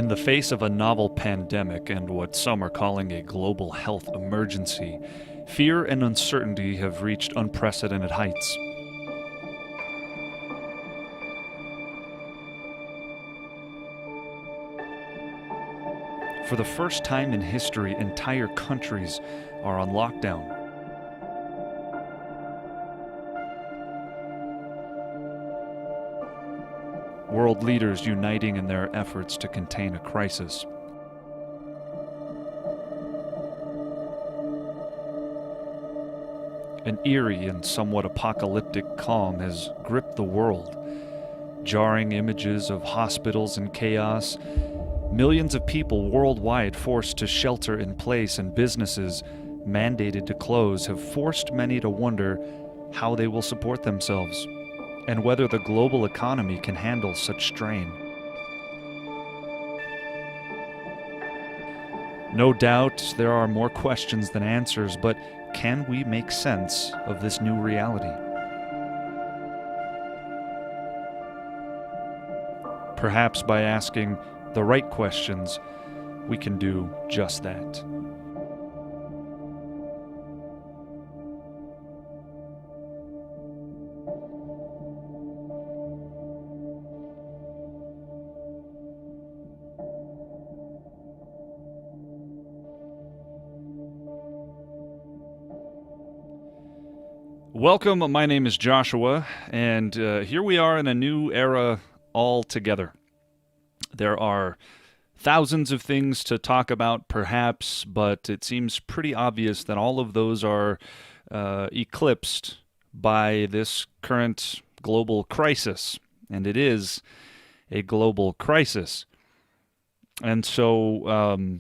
In the face of a novel pandemic and what some are calling a global health emergency, fear and uncertainty have reached unprecedented heights. For the first time in history, entire countries are on lockdown. World leaders uniting in their efforts to contain a crisis. An eerie and somewhat apocalyptic calm has gripped the world. Jarring images of hospitals in chaos, millions of people worldwide forced to shelter in place, and businesses mandated to close have forced many to wonder how they will support themselves and whether the global economy can handle such strain. No doubt there are more questions than answers, but can we make sense of this new reality? Perhaps by asking the right questions, we can do just that. Welcome, my name is Joshua, and here we are in a new era altogether. There are thousands of things to talk about, perhaps, but it seems pretty obvious that all of those are eclipsed by this current global crisis, and it is a global crisis. And so,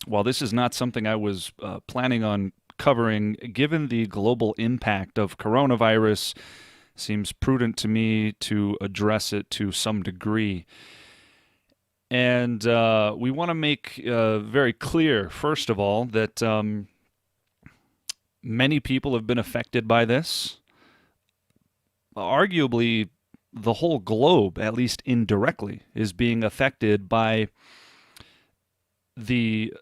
while this is not something I was planning on covering, given the global impact of coronavirus, seems prudent to me to address it to some degree. And we want to make very clear, first of all, that many people have been affected by this. Arguably, the whole globe, at least indirectly, is being affected by the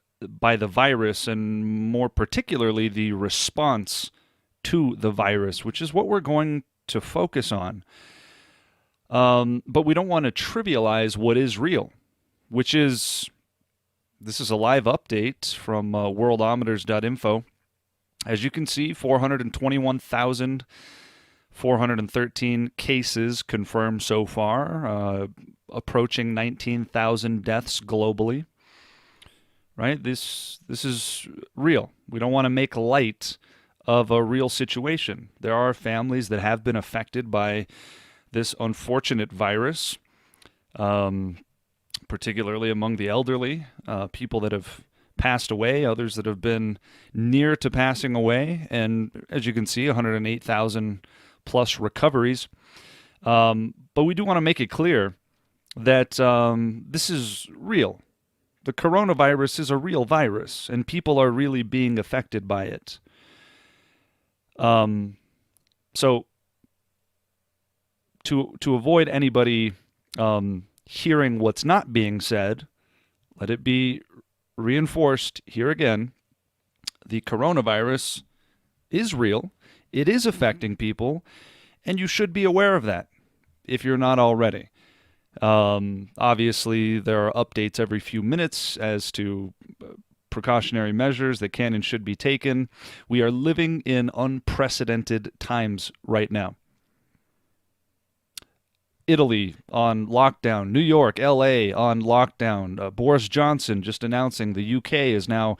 virus, and more particularly the response to the virus, which is what we're going to focus on. But we don't want to trivialize what is real, which is, this is a live update from worldometers.info. As you can see, 421,413 cases confirmed so far, approaching 19,000 deaths globally. Right? This is real. We don't want to make light of a real situation. There are families that have been affected by this unfortunate virus, particularly among the elderly, people that have passed away, others that have been near to passing away, and as you can see, 108,000 plus recoveries. But we do want to make it clear that this is real. The coronavirus is a real virus, and people are really being affected by it. So, to avoid anybody hearing what's not being said, let it be reinforced here again. The coronavirus is real. It is affecting people, and you should be aware of that if you're not already. Obviously, there are updates every few minutes as to precautionary measures that can and should be taken. We are living in unprecedented times right now. Italy on lockdown, New York, LA on lockdown, Boris Johnson just announcing the UK is now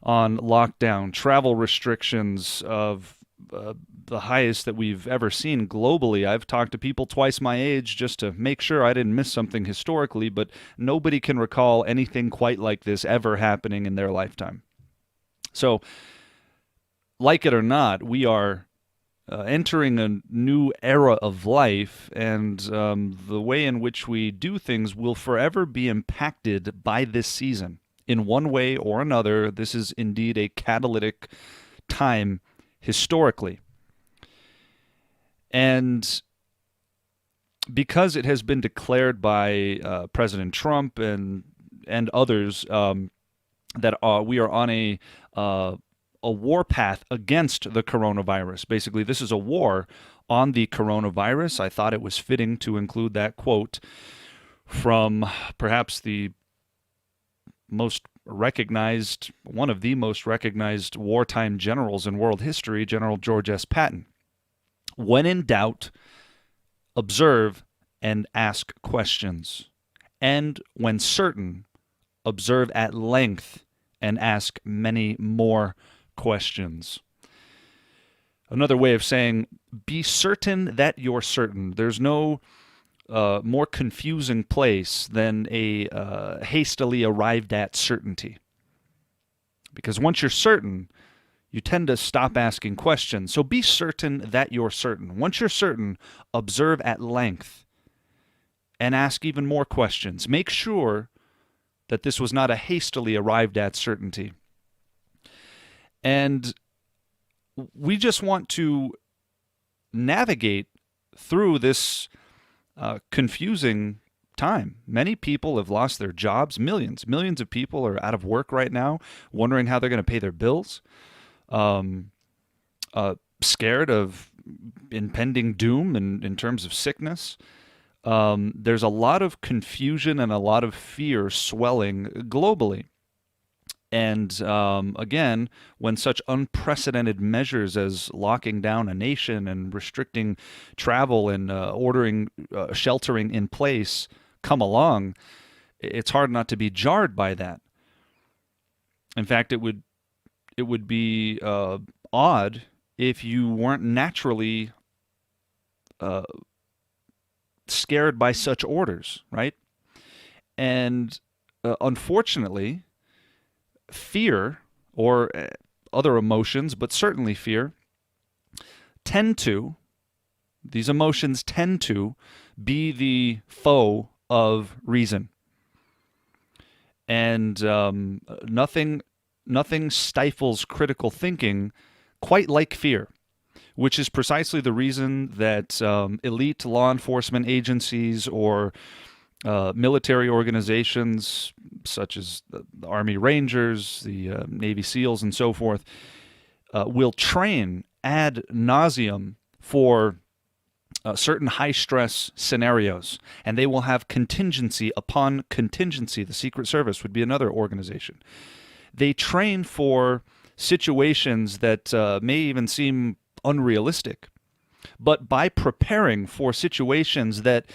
on lockdown, travel restrictions of the highest that we've ever seen globally. I've talked to people twice my age just to make sure I didn't miss something historically, but nobody can recall anything quite like this ever happening in their lifetime. So, like it or not, we are entering a new era of life, and the way in which we do things will forever be impacted by this season. In one way or another, this is indeed a catalytic time historically. And because it has been declared by President Trump and and others that we are on a war path against the coronavirus. Basically, this is a war on the coronavirus. I thought it was fitting to include that quote from perhaps the most recognized, one of the most recognized wartime generals in world history, General George S. Patton. When in doubt, observe and ask questions. And when certain, observe at length and ask many more questions. Another way of saying, be certain that you're certain. There's no more confusing place than a hastily arrived at certainty. Because once you're certain, you tend to stop asking questions. So be certain that you're certain. Once you're certain, observe at length and ask even more questions. Make sure that this was not a hastily arrived at certainty. And we just want to navigate through this confusing time. Many people have lost their jobs. Millions of people are out of work right now, wondering how they're going to pay their bills, scared of impending doom in terms of sickness. There's a lot of confusion and a lot of fear swelling globally. And again, when such unprecedented measures as locking down a nation and restricting travel and ordering sheltering in place come along, it's hard not to be jarred by that. In fact, it would be odd if you weren't naturally scared by such orders, right? And unfortunately, fear, or other emotions, but certainly fear, these emotions tend to be the foe of reason. And nothing stifles critical thinking quite like fear, which is precisely the reason that elite law enforcement agencies or military organizations such as the Army Rangers, the Navy SEALs, and so forth, will train ad nauseum for certain high-stress scenarios, and they will have contingency upon contingency. The Secret Service would be another organization. They train for situations that may even seem unrealistic. But by preparing for situations that,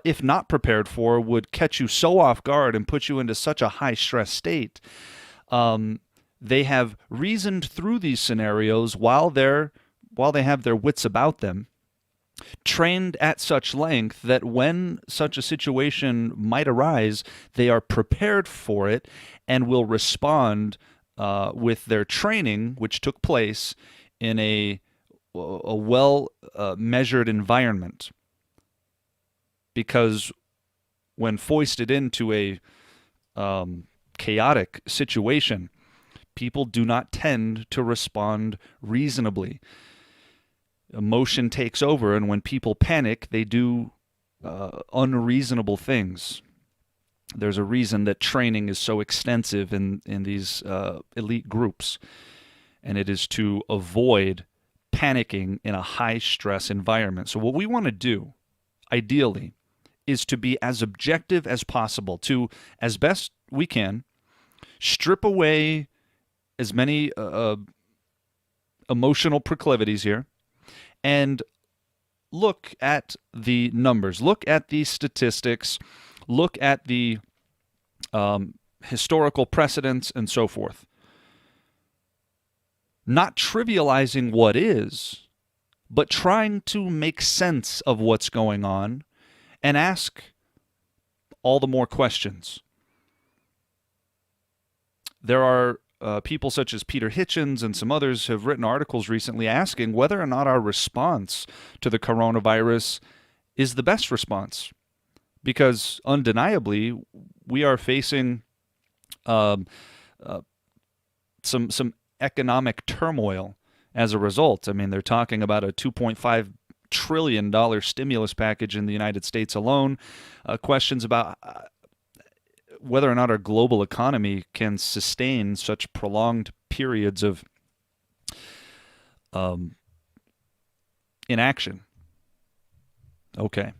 if not prepared for, would catch you so off guard and put you into such a high-stress state, they have reasoned through these scenarios while they have their wits about them, trained at such length that when such a situation might arise, they are prepared for it and will respond with their training, which took place in a well-measured environment. Because when foisted into a chaotic situation, people do not tend to respond reasonably. Emotion takes over, and when people panic, they do unreasonable things. There's a reason that training is so extensive in these elite groups, and it is to avoid panicking in a high-stress environment. So what we want to do, ideally, is to be as objective as possible, to, as best we can, strip away as many emotional proclivities here, and look at the numbers, look at the statistics, look at the historical precedents, and so forth. Not trivializing what is, but trying to make sense of what's going on and ask all the more questions. There are people such as Peter Hitchens and some others have written articles recently asking whether or not our response to the coronavirus is the best response. Because undeniably, we are facing some economic turmoil as a result. I mean, they're talking about a $2.5 trillion stimulus package in the United States alone. Questions about whether or not our global economy can sustain such prolonged periods of inaction. Okay.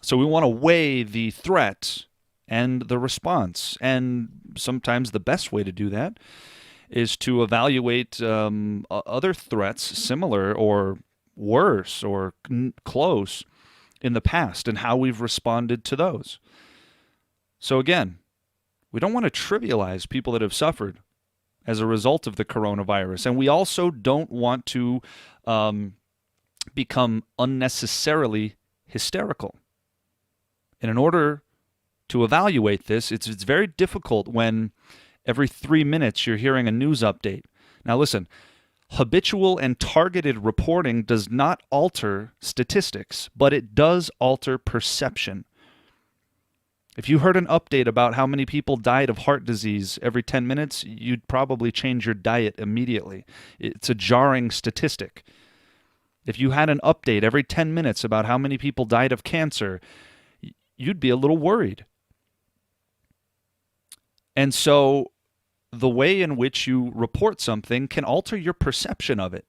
So we want to weigh the threat and the response. And sometimes the best way to do that is to evaluate other threats similar or worse or close in the past and how we've responded to those. So again, we don't want to trivialize people that have suffered as a result of the coronavirus. And we also don't want to become unnecessarily hysterical. And in order to evaluate this, it's very difficult when every 3 minutes you're hearing a news update. Now listen, habitual and targeted reporting does not alter statistics, but it does alter perception. If you heard an update about how many people died of heart disease every 10 minutes, you'd probably change your diet immediately. It's a jarring statistic. If you had an update every 10 minutes about how many people died of cancer, you'd be a little worried. And so the way in which you report something can alter your perception of it.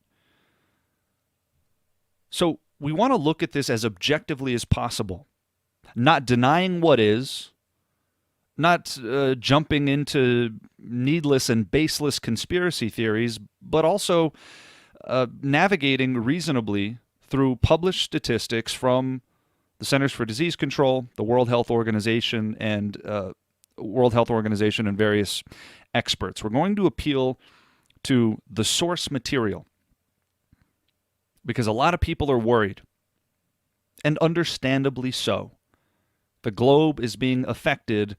So we want to look at this as objectively as possible, not denying what is, not jumping into needless and baseless conspiracy theories, but also navigating reasonably through published statistics from the Centers for Disease Control, the World Health Organization, and various experts. We're going to appeal to the source material because a lot of people are worried, and understandably so. The globe is being affected,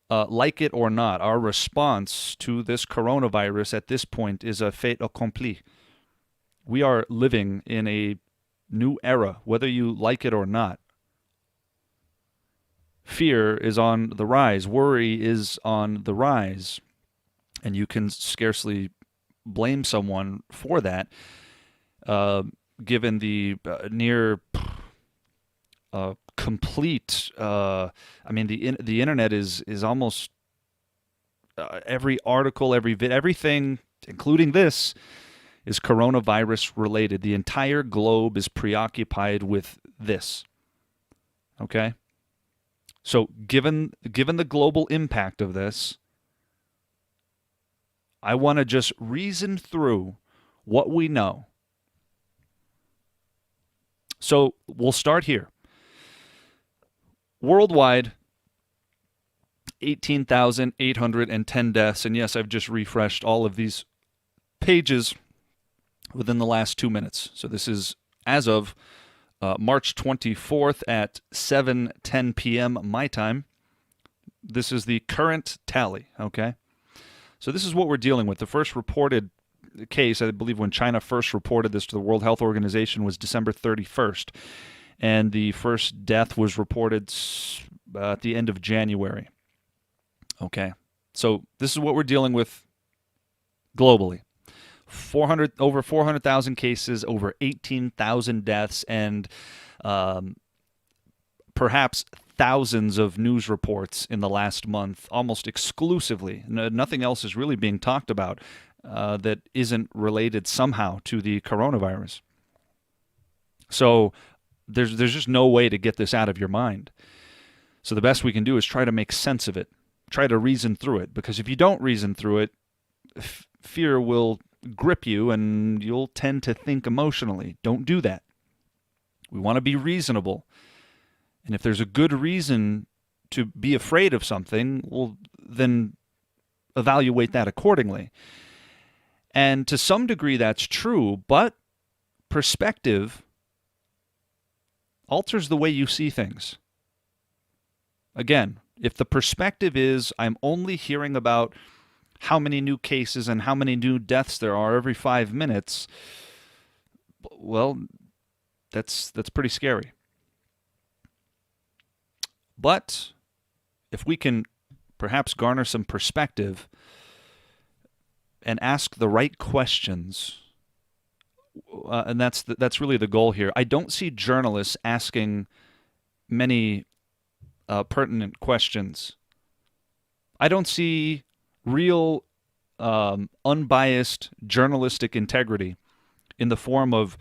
like it or not. Our response to this coronavirus at this point is a fait accompli. We are living in a new era, whether you like it or not. Fear is on the rise. Worry is on the rise. And you can scarcely blame someone for that, given the near complete. The internet is almost every article, everything, including this, is coronavirus related. The entire globe is preoccupied with this. Okay? So given the global impact of this, I want to just reason through what we know. So we'll start here. Worldwide, 18,810 deaths. And yes, I've just refreshed all of these pages within the last 2 minutes. So this is as of March 24th at 7:10 p.m. my time. This is the current tally, okay? So this is what we're dealing with. The first reported case, I believe when China first reported this to the World Health Organization, was December 31st. And the first death was reported at the end of January. Okay, so this is what we're dealing with globally. Over 400,000 cases, over 18,000 deaths, and perhaps thousands of news reports in the last month, almost exclusively. Nothing else is really being talked about that isn't related somehow to the coronavirus. So there's just no way to get this out of your mind. So the best we can do is try to make sense of it, try to reason through it, because if you don't reason through it, fear will grip you and you'll tend to think emotionally. Don't do that. We want to be reasonable. And if there's a good reason to be afraid of something, well, then evaluate that accordingly. And to some degree that's true, but perspective alters the way you see things. Again, if the perspective is I'm only hearing about how many new cases and how many new deaths there are every 5 minutes, well, that's pretty scary. But if we can perhaps garner some perspective and ask the right questions, and that's really the goal here. I don't see journalists asking many pertinent questions I don't see real unbiased journalistic integrity in the form of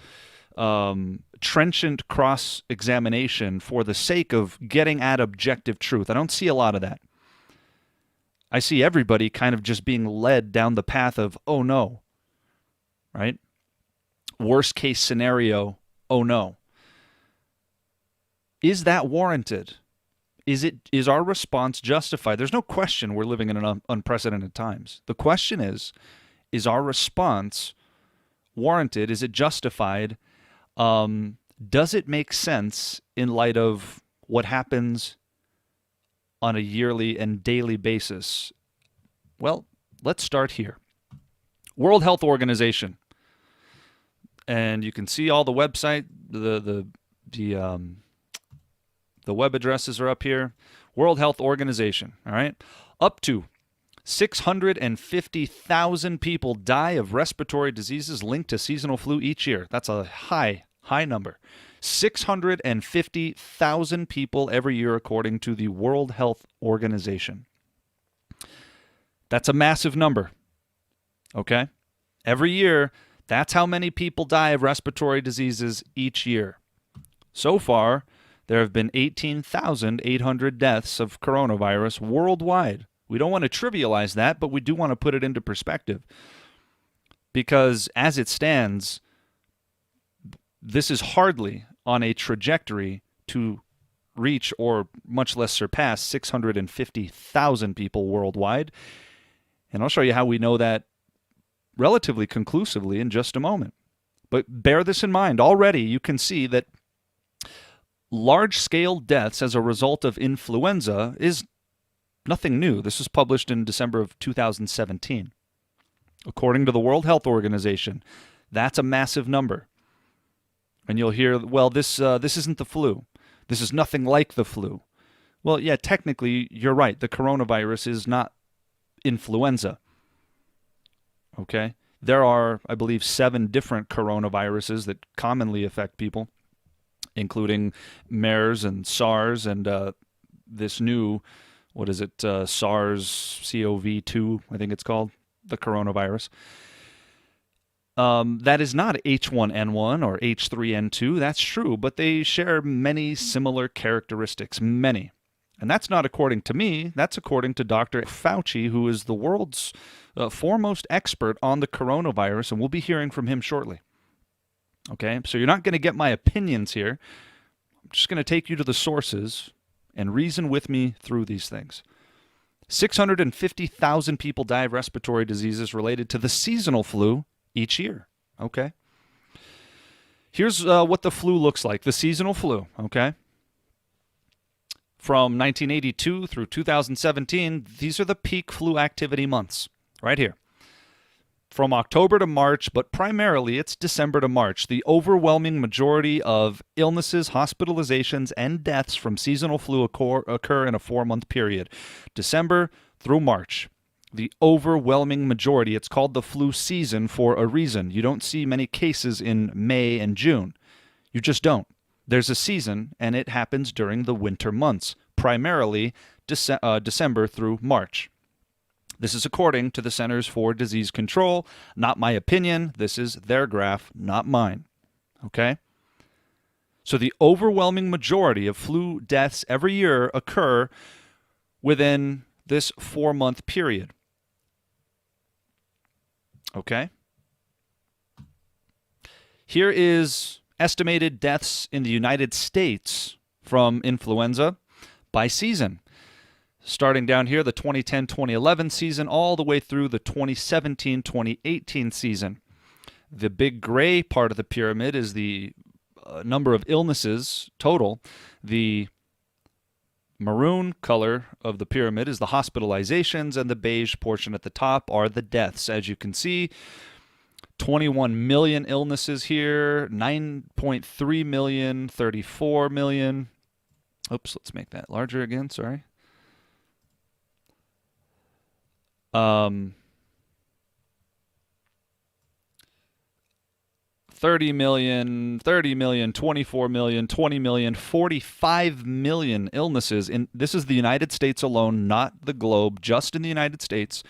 trenchant cross-examination for the sake of getting at objective truth. I don't see a lot of that. I see everybody kind of just being led down the path of, oh no, right? Worst case scenario, oh no. Is that warranted? Is our response justified? There's no question we're living in unprecedented times. The question is our response warranted? Is it justified? Does it make sense in light of what happens on a yearly and daily basis? Well, let's start here. World Health Organization. And you can see all the website, the web addresses are up here. World Health Organization, all right? Up to 650,000 people die of respiratory diseases linked to seasonal flu each year. That's a high number. 650,000 people every year, according to the World Health Organization. That's a massive number, okay? Every year, that's how many people die of respiratory diseases each year. So far, there have been 18,800 deaths of coronavirus worldwide. We don't want to trivialize that, but we do want to put it into perspective. Because as it stands, this is hardly on a trajectory to reach or much less surpass 650,000 people worldwide. And I'll show you how we know that relatively conclusively in just a moment. But bear this in mind. Already you can see that large-scale deaths as a result of influenza is nothing new. This was published in December of 2017. According to the World Health Organization, that's a massive number. And you'll hear, well, this isn't the flu. This is nothing like the flu. Well, yeah, technically, you're right. The coronavirus is not influenza. Okay? There are, I believe, 7 different coronaviruses that commonly affect people, including MERS and SARS and this new, SARS-CoV-2, I think it's called, the coronavirus. That is not H1N1 or H3N2. That's true, but they share many similar characteristics, many. And that's not according to me. That's according to Dr. Fauci, who is the world's foremost expert on the coronavirus, and we'll be hearing from him shortly. Okay, so you're not going to get my opinions here. I'm just going to take you to the sources and reason with me through these things. 650,000 people die of respiratory diseases related to the seasonal flu each year. Okay. Here's what the flu looks like, the seasonal flu, okay? From 1982 through 2017, these are the peak flu activity months, right here. From October to March, but primarily it's December to March. The overwhelming majority of illnesses, hospitalizations, and deaths from seasonal flu occur in a 4-month period, December through March. The overwhelming majority. It's called the flu season for a reason. You don't see many cases in May and June. You just don't. There's a season, and it happens during the winter months, primarily December through March. This is according to the Centers for Disease Control. Not my opinion. This is their graph, not mine. Okay? So the overwhelming majority of flu deaths every year occur within this 4-month period. Okay? Here is estimated deaths in the United States from influenza by season. Starting down here, the 2010-2011 season, all the way through the 2017-2018 season. The big gray part of the pyramid is the number of illnesses total. The maroon color of the pyramid is the hospitalizations, and the beige portion at the top are the deaths. As you can see, 21 million illnesses here, 9.3 million, 34 million. Oops, let's make that larger again, sorry. 34 30 million, 30 million, 24 million, 20 million, 45 million illnesses. This is the United States alone, not the globe, just in the United States.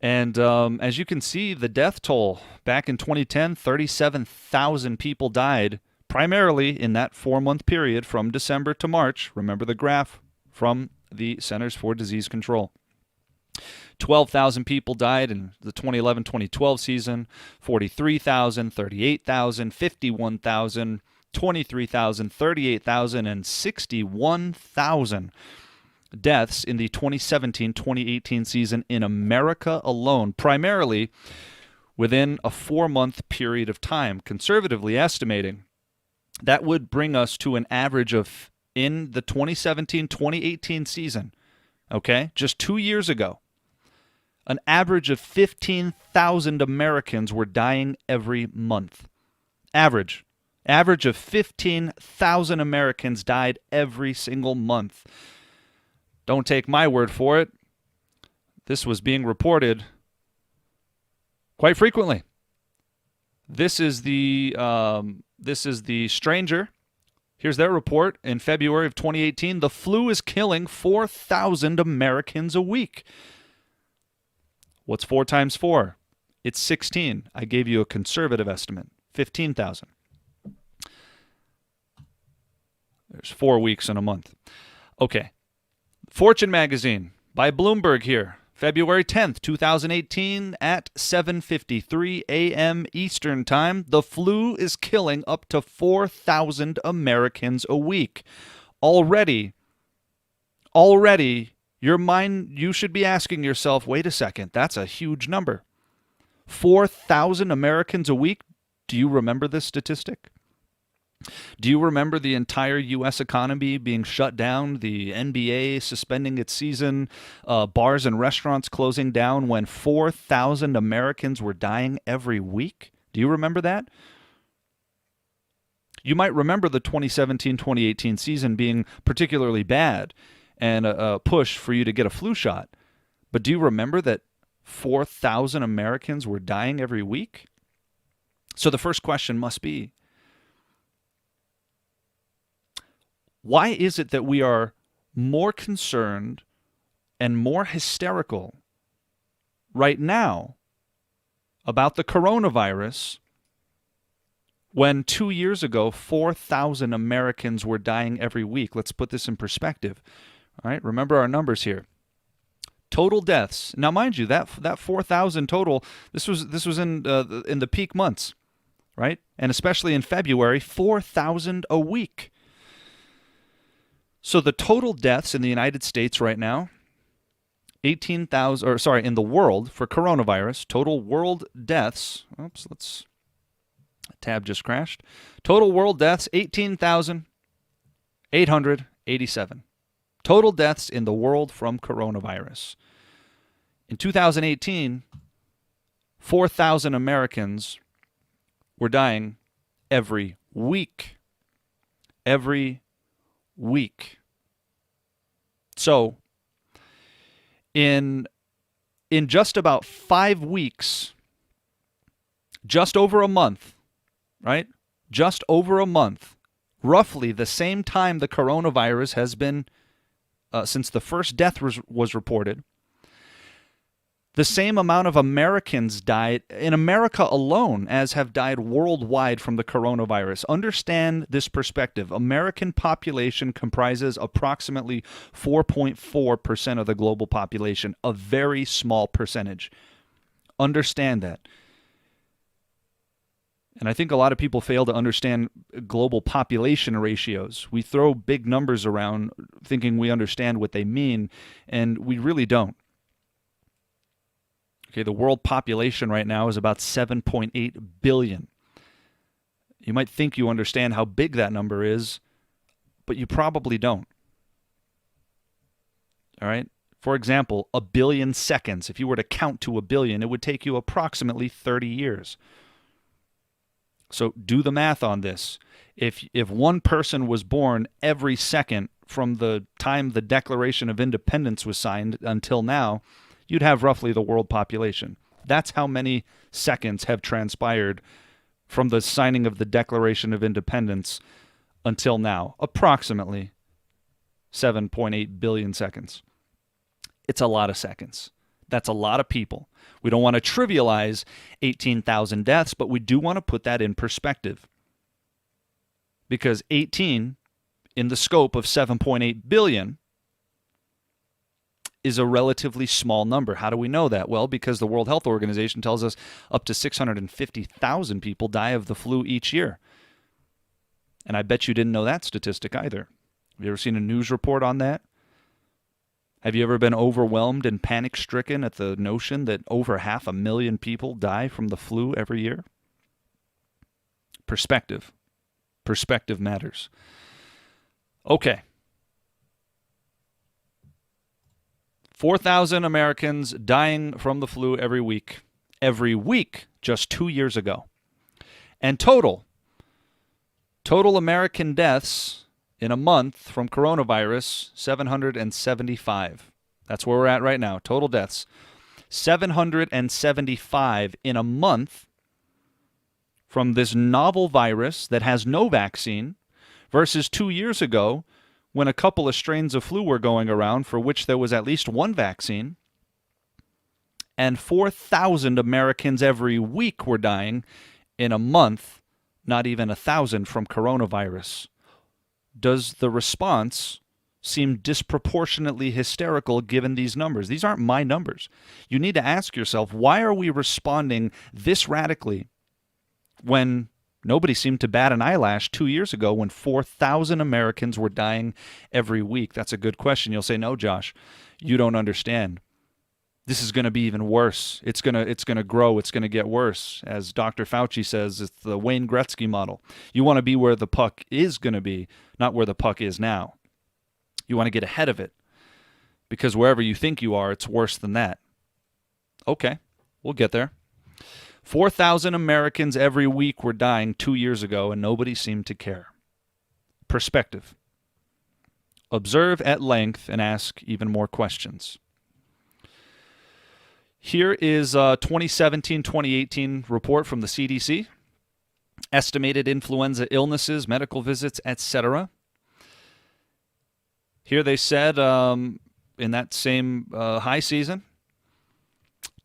And as you can see, the death toll back in 2010, 37,000 people died, primarily in that 4-month period from December to March. Remember the graph from the Centers for Disease Control. 12,000 people died in the 2011-2012 season, 43,000, 38,000, 51,000, 23,000, 38,000, and 61,000 deaths in the 2017-2018 season in America alone, primarily within a 4-month period of time. Conservatively estimating, that would bring us to an average of, in the 2017-2018 season, okay, just 2 years ago, an average of 15,000 Americans were dying every month. Average of 15,000 Americans died every single month. Don't take my word for it. This was being reported quite frequently. This is the Stranger. Here's their report in February of 2018. The flu is killing 4,000 Americans a week. What's 4 times 4? It's 16. I gave you a conservative estimate, 15,000. There's 4 weeks in a month. Okay. Fortune magazine by Bloomberg here, February 10th, 2018 at 7:53 a.m. Eastern Time. The flu is killing up to 4,000 Americans a week. Already, you should be asking yourself, wait a second, that's a huge number. 4,000 Americans a week? Do you remember this statistic? Do you remember the entire U.S. economy being shut down, the NBA suspending its season, bars and restaurants closing down when 4,000 Americans were dying every week? Do you remember that? You might remember the 2017-2018 season being particularly bad and a push for you to get a flu shot. But do you remember that 4,000 Americans were dying every week? So the first question must be, why is it that we are more concerned and more hysterical right now about the coronavirus when 2 years ago 4,000 Americans were dying every week? Let's put this in perspective. All right, remember our numbers here. Total deaths. Now, mind you, that 4,000 total. This was in the peak months, right? And especially in February, 4,000 a week. So the total deaths in the United States right now, 18,000, or sorry, in the world for coronavirus, total world deaths. Oops, tab just crashed. Total world deaths, 18,887. Total deaths in the world from coronavirus. In 2018, 4,000 Americans were dying every week. Every week. So, in just about 5 weeks, just over a month, right? Just over a month, roughly the same time the coronavirus has been since the first death was reported, the same amount of Americans died in America alone as have died worldwide from the coronavirus. Understand this perspective. American population comprises approximately 4.4% of the global population, a very small percentage. Understand that. And I think a lot of people fail to understand global population ratios. We throw big numbers around thinking we understand what they mean, and we really don't. Okay, the world population right now is about 7.8 billion. You might think you understand how big that number is, but you probably don't. All right? For example, 1 billion seconds. If you were to count to 1 billion, it would take you approximately 30 years. So do the math on this. If one person was born every second from the time the Declaration of Independence was signed until now, you'd have roughly the world population. That's how many seconds have transpired from the signing of the Declaration of Independence until now. Approximately 7.8 billion seconds. It's a lot of seconds. That's a lot of people. We don't want to trivialize 18,000 deaths, but we do want to put that in perspective. Because 18 in the scope of 7.8 billion is a relatively small number. How do we know that? Well, because the World Health Organization tells us up to 650,000 people die of the flu each year. And I bet you didn't know that statistic either. Have you ever seen a news report on that? Have you ever been overwhelmed and panic-stricken at the notion that over 500,000 people die from the flu every year? Perspective. Perspective matters. Okay. 4,000 Americans dying from the flu every week. Every week, just 2 years ago. And total American deaths in a month from coronavirus, 775. That's where we're at right now. Total deaths. 775 in a month from this novel virus that has no vaccine versus 2 years ago when a couple of strains of flu were going around for which there was at least one vaccine. And 4,000 Americans every week were dying in a month, not even 1,000 from coronavirus. Does the response seem disproportionately hysterical given these numbers? These aren't my numbers. You need to ask yourself, why are we responding this radically when nobody seemed to bat an eyelash 2 years ago when 4,000 Americans were dying every week? That's a good question. You'll say, no, Josh, you don't understand. This is going to be even worse. It's going to grow. It's going to get worse. As Dr. Fauci says, it's the Wayne Gretzky model. You want to be where the puck is going to be, not where the puck is now. You want to get ahead of it because wherever you think you are, it's worse than that. Okay, we'll get there. 4,000 Americans every week were dying 2 years ago, and nobody seemed to care. Perspective. Observe at length and ask even more questions. Here is a 2017-2018 report from the CDC. Estimated influenza illnesses, medical visits, etc. Here they said in that same high season,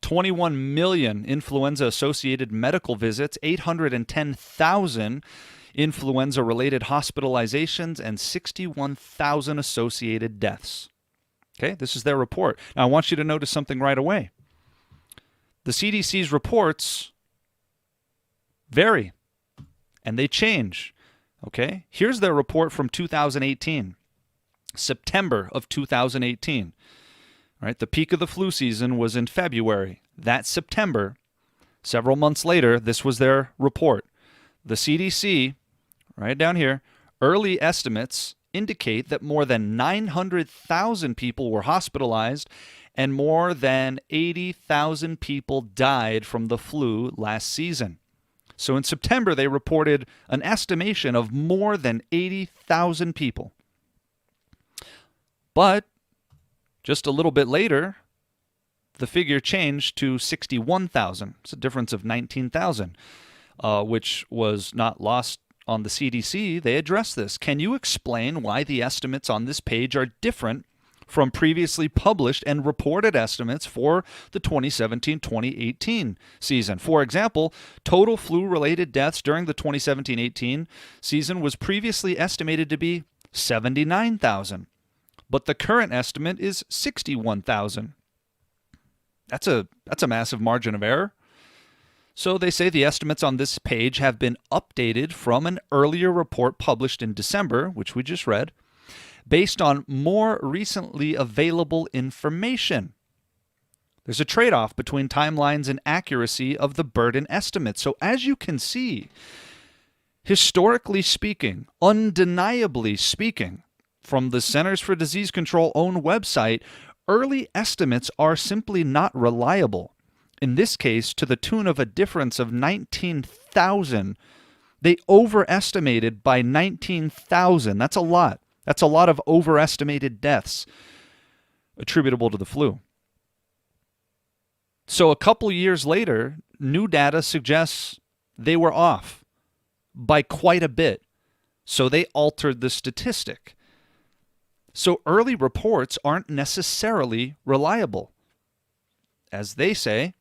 21 million influenza-associated medical visits, 810,000 influenza-related hospitalizations, and 61,000 associated deaths. Okay, this is their report. Now, I want you to notice something right away. The CDC's reports vary, and they change. Okay, here's their report from 2018, September of 2018. Right, the peak of the flu season was in February. That September, several months later, this was their report. The CDC, right down here, early estimates indicate that more than 900,000 people were hospitalized and more than 80,000 people died from the flu last season. So in September, they reported an estimation of more than 80,000 people. But just a little bit later, the figure changed to 61,000. It's a difference of 19,000, which was not lost on the CDC. They addressed this. Can you explain why the estimates on this page are different from previously published and reported estimates for the 2017-2018 season? For example, total flu-related deaths during the 2017-18 season was previously estimated to be 79,000, but the current estimate is 61,000. That's a massive margin of error. So they say the estimates on this page have been updated from an earlier report published in December, which we just read, based on more recently available information. There's a trade-off between timelines and accuracy of the burden estimate. So as you can see, historically speaking, undeniably speaking, from the Centers for Disease Control own website, early estimates are simply not reliable. In this case, to the tune of a difference of 19,000. They overestimated by 19,000. That's a lot. That's a lot of overestimated deaths attributable to the flu. So a couple years later, new data suggests They were off by quite a bit. So they altered the statistic. So early reports aren't necessarily reliable. As they say,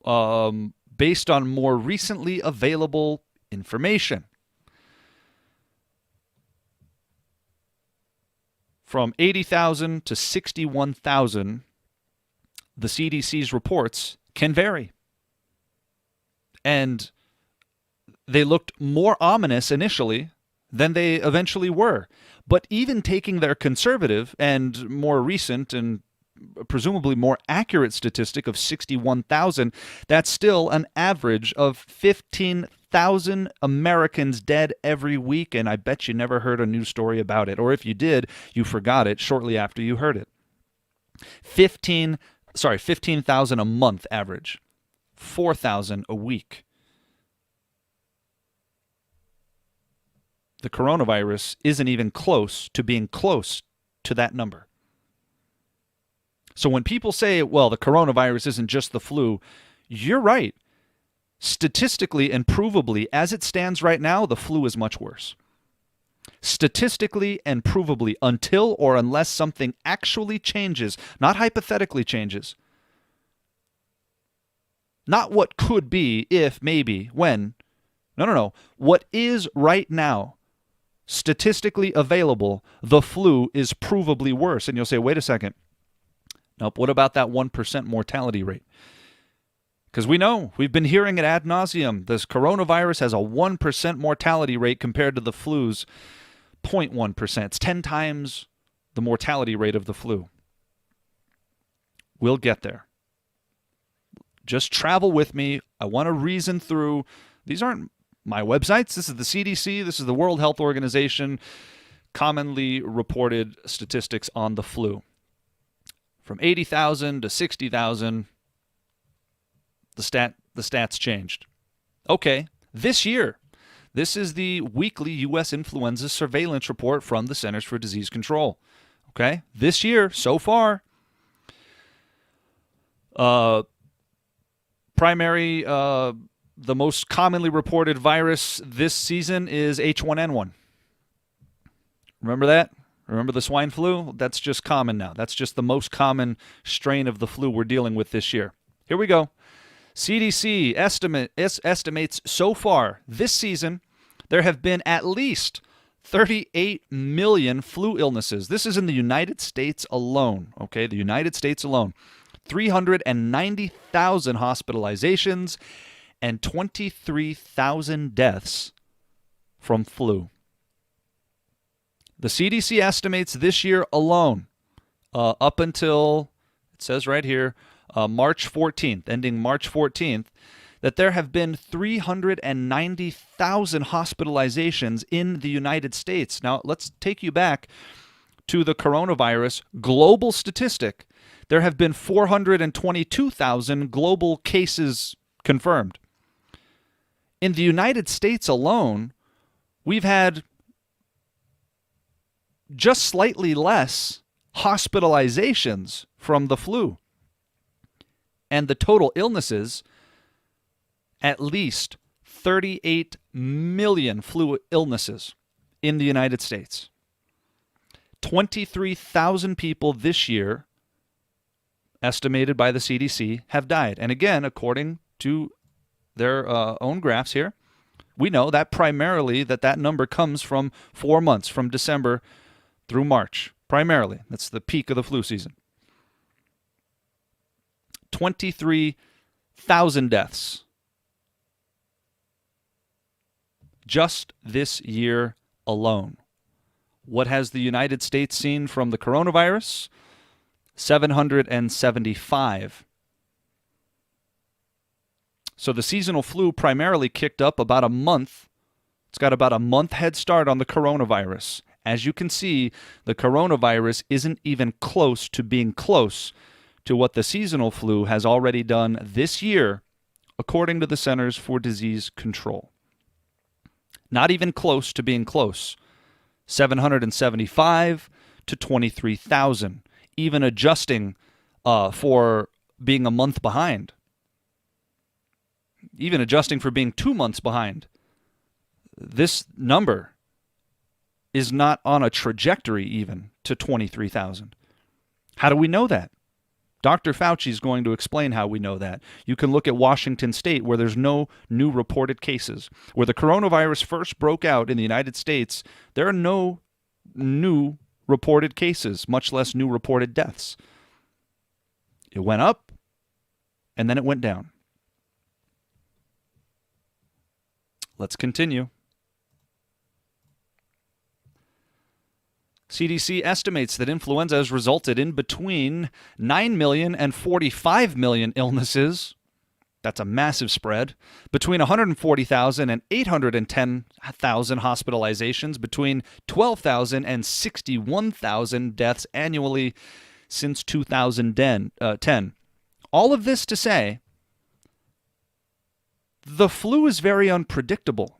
based on more recently available information. From 80,000 to 61,000, the CDC's reports can vary. And they looked more ominous initially than they eventually were. But even taking their conservative and more recent and presumably more accurate statistic of 61,000, that's still an average of 15,000 Americans dead every week, and I bet you never heard a news story about it. Or if you did, you forgot it shortly after you heard it. 15,000 a month average. 4,000 a week. The coronavirus isn't even close to being close to that number. So when people say, well, the coronavirus isn't just the flu, you're right. Statistically and provably, as it stands right now, the flu is much worse. Statistically and provably, until or unless something actually changes, not hypothetically changes, not what could be, if, maybe, when. No. What is right now, statistically available, the flu is provably worse. And you'll say, wait a second. Nope, what about that 1% mortality rate? Because we know, we've been hearing it ad nauseum. This coronavirus has a 1% mortality rate compared to the flu's 0.1%. It's 10 times the mortality rate of the flu. We'll get there. Just travel with me. I want to reason through. These aren't my websites. This is the CDC. This is the World Health Organization. Commonly reported statistics on the flu. From 80,000 to 60,000, the stats changed. Okay, this year, this is the weekly U.S. influenza surveillance report from the Centers for Disease Control. Okay, this year, so far, the most commonly reported virus this season is H1N1. Remember that? Remember the swine flu? That's just common now. That's just the most common strain of the flu we're dealing with this year. Here we go. CDC estimates so far this season there have been at least 38 million flu illnesses. This is in the United States alone. Okay, the United States alone. 390,000 hospitalizations and 23,000 deaths from flu. The CDC estimates this year alone, up until, it says right here, March 14th, ending March 14th, that there have been 390,000 hospitalizations in the United States. Now, let's take you back to the coronavirus global statistic. There have been 422,000 global cases confirmed. In the United States alone, we've had just slightly less hospitalizations from the flu. And the total illnesses, at least 38 million flu illnesses in the United States. 23,000 people this year, estimated by the CDC, have died. And again, according to their own graphs here, we know that primarily that number comes from 4 months, from December through March, primarily. That's the peak of the flu season. 23,000 deaths just this year alone. What has the United States seen from the coronavirus? 775. So the seasonal flu primarily kicked up about a month. It's got about a month head start on the coronavirus. As you can see, the coronavirus isn't even close to being close to what the seasonal flu has already done this year, according to the Centers for Disease Control. Not even close to being close. 775 to 23,000, even adjusting for being a month behind. even adjusting for being 2 months behind, this number is not on a trajectory even to 23,000. How do we know that? Dr. Fauci is going to explain how we know that. You can look at Washington State, where there's no new reported cases. Where the coronavirus first broke out in the United States, there are no new reported cases, much less new reported deaths. It went up, and then it went down. Let's continue. CDC estimates that influenza has resulted in between 9 million and 45 million illnesses. That's a massive spread. Between 140,000 and 810,000 hospitalizations, between 12,000 and 61,000 deaths annually since 2010. All of this to say, the flu is very unpredictable.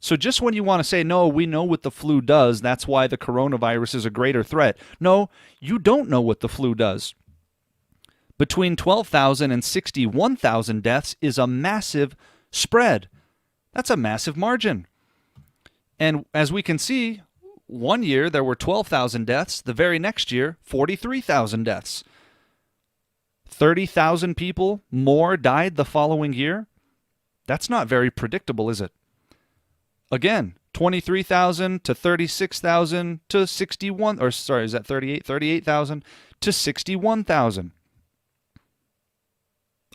So just when you want to say, no, we know what the flu does, that's why the coronavirus is a greater threat. No, you don't know what the flu does. Between 12,000 and 61,000 deaths is a massive spread. That's a massive margin. And as we can see, one year there were 12,000 deaths. The very next year, 43,000 deaths. 30,000 people more died the following year. That's not very predictable, is it? Again, 23,000 to 36,000 to 61, or sorry, is that 38? 38,000 to 61,000.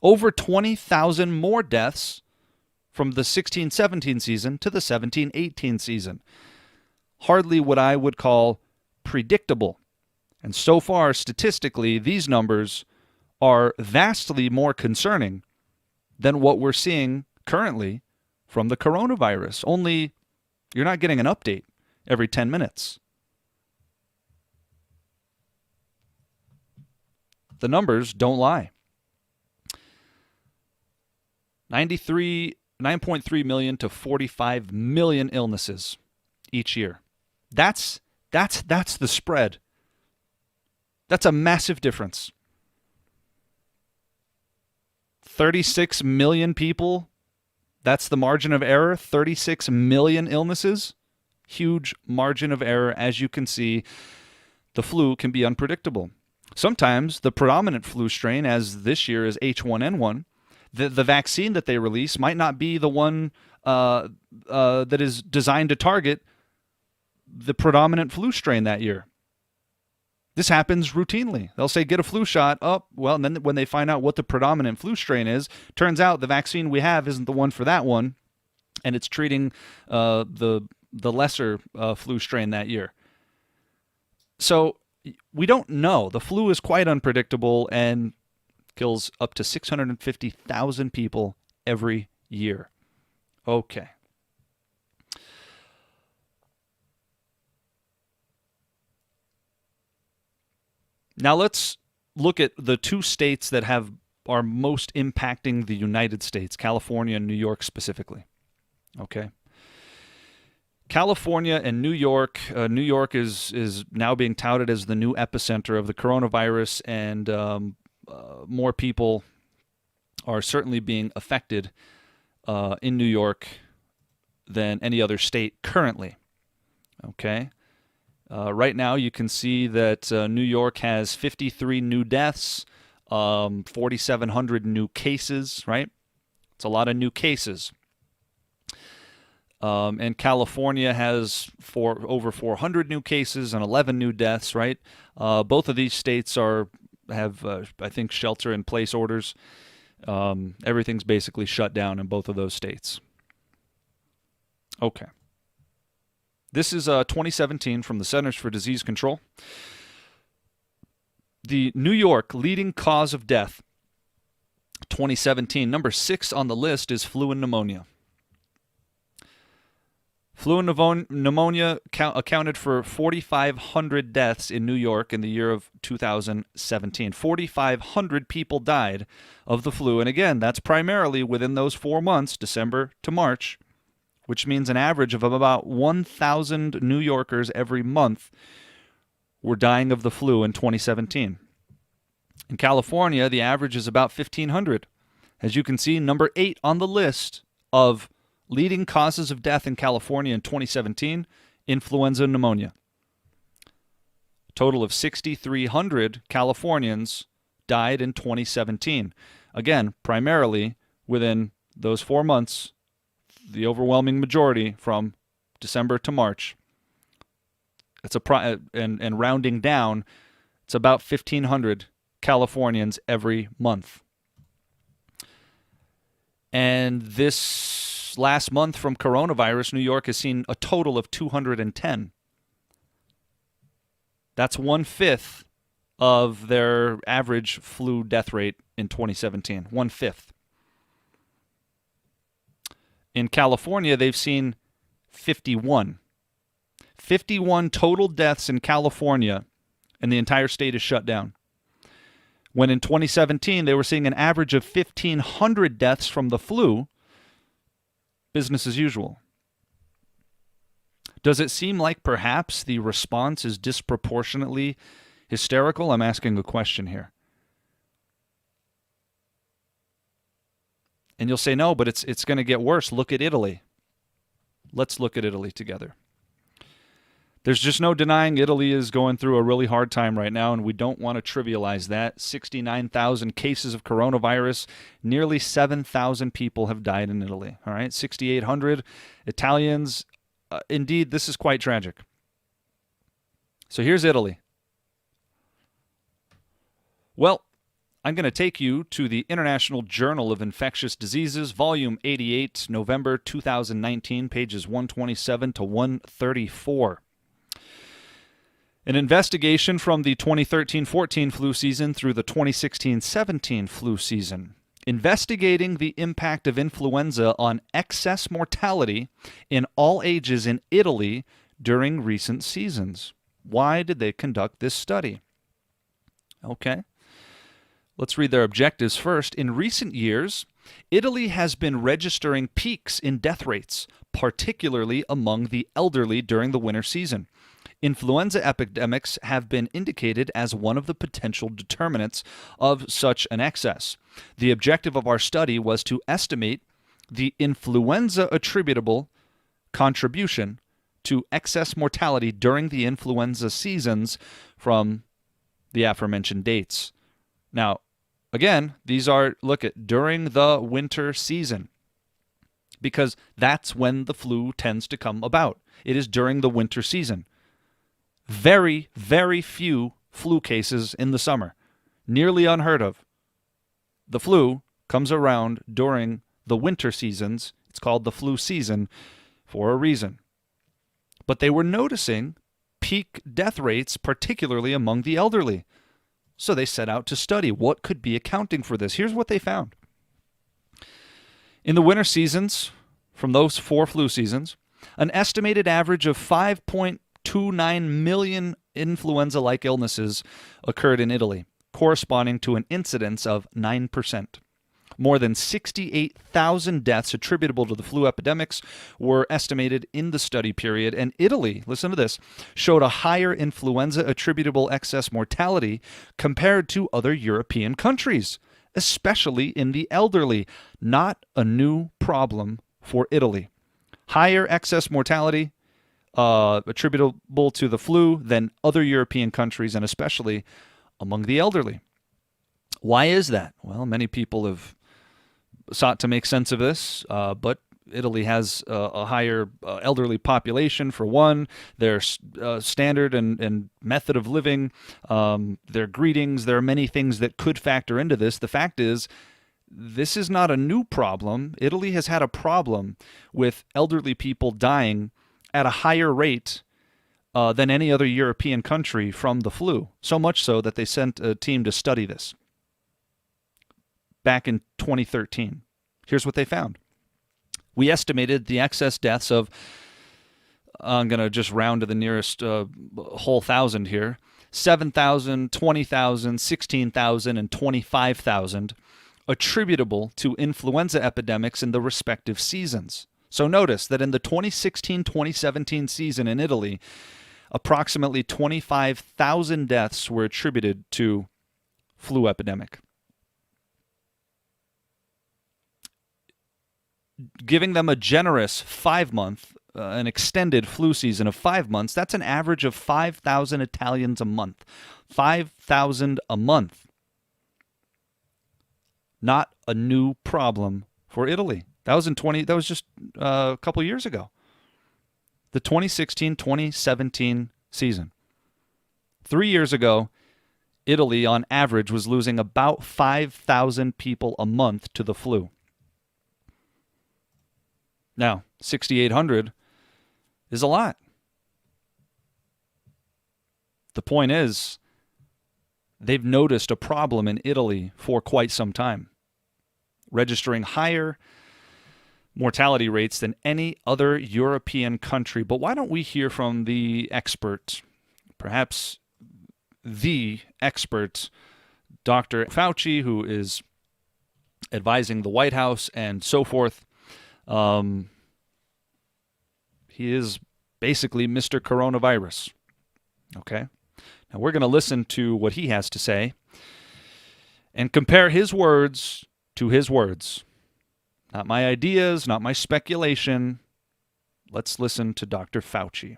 Over 20,000 more deaths from the 16-17 season to the 17-18 season. Hardly what I would call predictable. And so far, statistically, these numbers are vastly more concerning than what we're seeing currently from the coronavirus. Only you're not getting an update every 10 minutes. The numbers don't lie. 9.3 million to 45 million illnesses each year. That's the spread. That's a massive difference. 36 million people. That's the margin of error, 36 million illnesses. Huge margin of error. As you can see, the flu can be unpredictable. Sometimes the predominant flu strain, as this year is H1N1, the vaccine that they release might not be the one that is designed to target the predominant flu strain that year. This happens routinely. They'll say, get a flu shot. Oh, well, and then when they find out what the predominant flu strain is, turns out the vaccine we have isn't the one for that one, and it's treating the lesser flu strain that year. So we don't know. The flu is quite unpredictable and kills up to 650,000 people every year. Okay. Now let's look at the two states that are most impacting the United States, California and New York specifically. Okay. California and New York. New York is now being touted as the new epicenter of the coronavirus, and more people are certainly being affected in New York than any other state currently. Okay. Right now, you can see that New York has 53 new deaths, 4,700 new cases, right? It's a lot of new cases. And California has over 400 new cases and 11 new deaths, right? Both of these states have I think, shelter-in-place orders. Everything's basically shut down in both of those states. Okay. This is 2017 from the Centers for Disease Control. The New York leading cause of death, 2017. Number 6 on the list is flu and pneumonia. Flu and pneumonia accounted for 4,500 deaths in New York in the year of 2017. 4,500 people died of the flu. And again, that's primarily within those 4 months, December to March, which means an average of about 1,000 New Yorkers every month were dying of the flu in 2017. In California, the average is about 1,500. As you can see, number 8 on the list of leading causes of death in California in 2017, influenza pneumonia. A total of 6,300 Californians died in 2017. Again, primarily within those 4 months, the overwhelming majority from December to March. It's and rounding down, it's about 1,500 Californians every month. And this last month from coronavirus, New York has seen a total of 210. That's 1/5 of their average flu death rate in 2017. 1/5. In California, they've seen 51. 51 total deaths in California, and the entire state is shut down. When in 2017, they were seeing an average of 1,500 deaths from the flu, business as usual. Does it seem like perhaps the response is disproportionately hysterical? I'm asking a question here. And you'll say, no, but it's going to get worse. Look at Italy. Let's look at Italy together. There's just no denying Italy is going through a really hard time right now, and we don't want to trivialize that. 69,000 cases of coronavirus. Nearly 7,000 people have died in Italy. All right, 6,800 Italians. Indeed, this is quite tragic. So here's Italy. Well, I'm going to take you to the International Journal of Infectious Diseases, Volume 88, November 2019, pages 127 to 134. An investigation from the 2013-14 flu season through the 2016-17 flu season, investigating the impact of influenza on excess mortality in all ages in Italy during recent seasons. Why did they conduct this study? Okay. Let's read their objectives first. In recent years, Italy has been registering peaks in death rates, particularly among the elderly during the winter season. Influenza epidemics have been indicated as one of the potential determinants of such an excess. The objective of our study was to estimate the influenza attributable contribution to excess mortality during the influenza seasons from the aforementioned dates. Now, again, these are, look at, during the winter season, because that's when the flu tends to come about. It is during the winter season. Very, very few flu cases in the summer. Nearly unheard of. The flu comes around during the winter seasons. It's called the flu season for a reason. But they were noticing peak death rates, particularly among the elderly. So they set out to study what could be accounting for this. Here's what they found. In the winter seasons, from those 4 flu seasons, an estimated average of 5.29 million influenza-like illnesses occurred in Italy, corresponding to an incidence of 9%. More than 68,000 deaths attributable to the flu epidemics were estimated in the study period, and Italy, listen to this, showed a higher influenza attributable excess mortality compared to other European countries, especially in the elderly. Not a new problem for Italy. Higher excess mortality attributable to the flu than other European countries, and especially among the elderly. Why is that? Well, many people have sought to make sense of this, but Italy has a higher elderly population, for one. Their standard and method of living, their greetings, there are many things that could factor into this. The fact is, this is not a new problem. Italy has had a problem with elderly people dying at a higher rate than any other European country from the flu, so much so that they sent a team to study this back in 2013. Here's what they found. We estimated the excess deaths of, I'm going to just round to the nearest whole thousand here, 7,000, 20,000, 16,000, and 25,000 attributable to influenza epidemics in the respective seasons. So notice that in the 2016-2017 season in Italy, approximately 25,000 deaths were attributed to flu epidemic. giving them a generous 5-month, an extended flu season of 5 months, that's an average of 5,000 Italians a month. 5,000 a month. Not a new problem for Italy. That was just a couple years ago. The 2016-2017 season. 3 years ago, Italy on average was losing about 5,000 people a month to the flu. Now, 6,800 is a lot. The point is, they've noticed a problem in Italy for quite some time, registering higher mortality rates than any other European country. But why don't we hear from the expert, perhaps the expert, Dr. Fauci, who is advising the White House and so forth. He is basically Mr. Coronavirus. Okay? Now we're going to listen to what he has to say and compare his words to his words. Not my ideas, not my speculation. Let's listen to Dr. Fauci.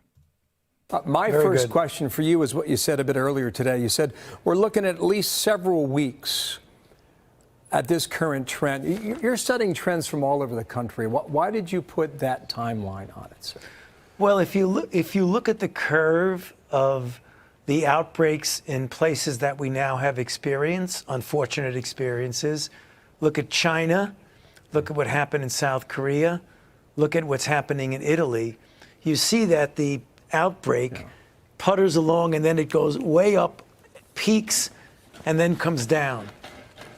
My first question for you is what you said a bit earlier today. You said we're looking at least several weeks at this current trend. You're studying trends from all over the country. Why did you put that timeline on it, sir? Well, if you look at the curve of the outbreaks in places that we now have experienced, unfortunate experiences, look at China, look at what happened in South Korea, look at what's happening in Italy, you see that the outbreak putters along and then it goes way up, peaks, and then comes down.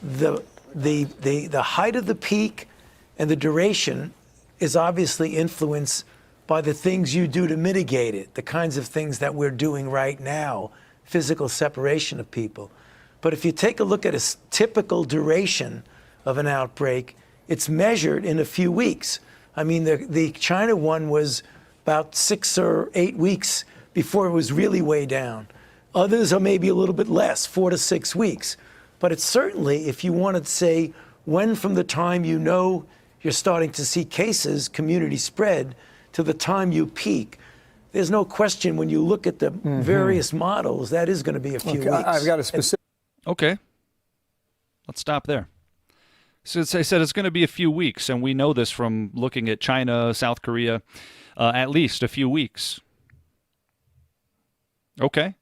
The height of the peak and the duration is obviously influenced by the things you do to mitigate it, the kinds of things that we're doing right now, physical separation of people. But if you take a look at a typical duration of an outbreak, it's measured in a few weeks. I mean, the China one was about 6 or 8 weeks before it was really way down. Others are maybe a little bit less, 4 to 6 weeks. But it's certainly, if you want to say when from the time you know you're starting to see cases, community spread, to the time you peak, there's no question when you look at the various models, that is going to be a few weeks. I've got a specific... Okay. Let's stop there. So I said it's going to be a few weeks, and we know this from looking at China, South Korea, at least a few weeks. Okay.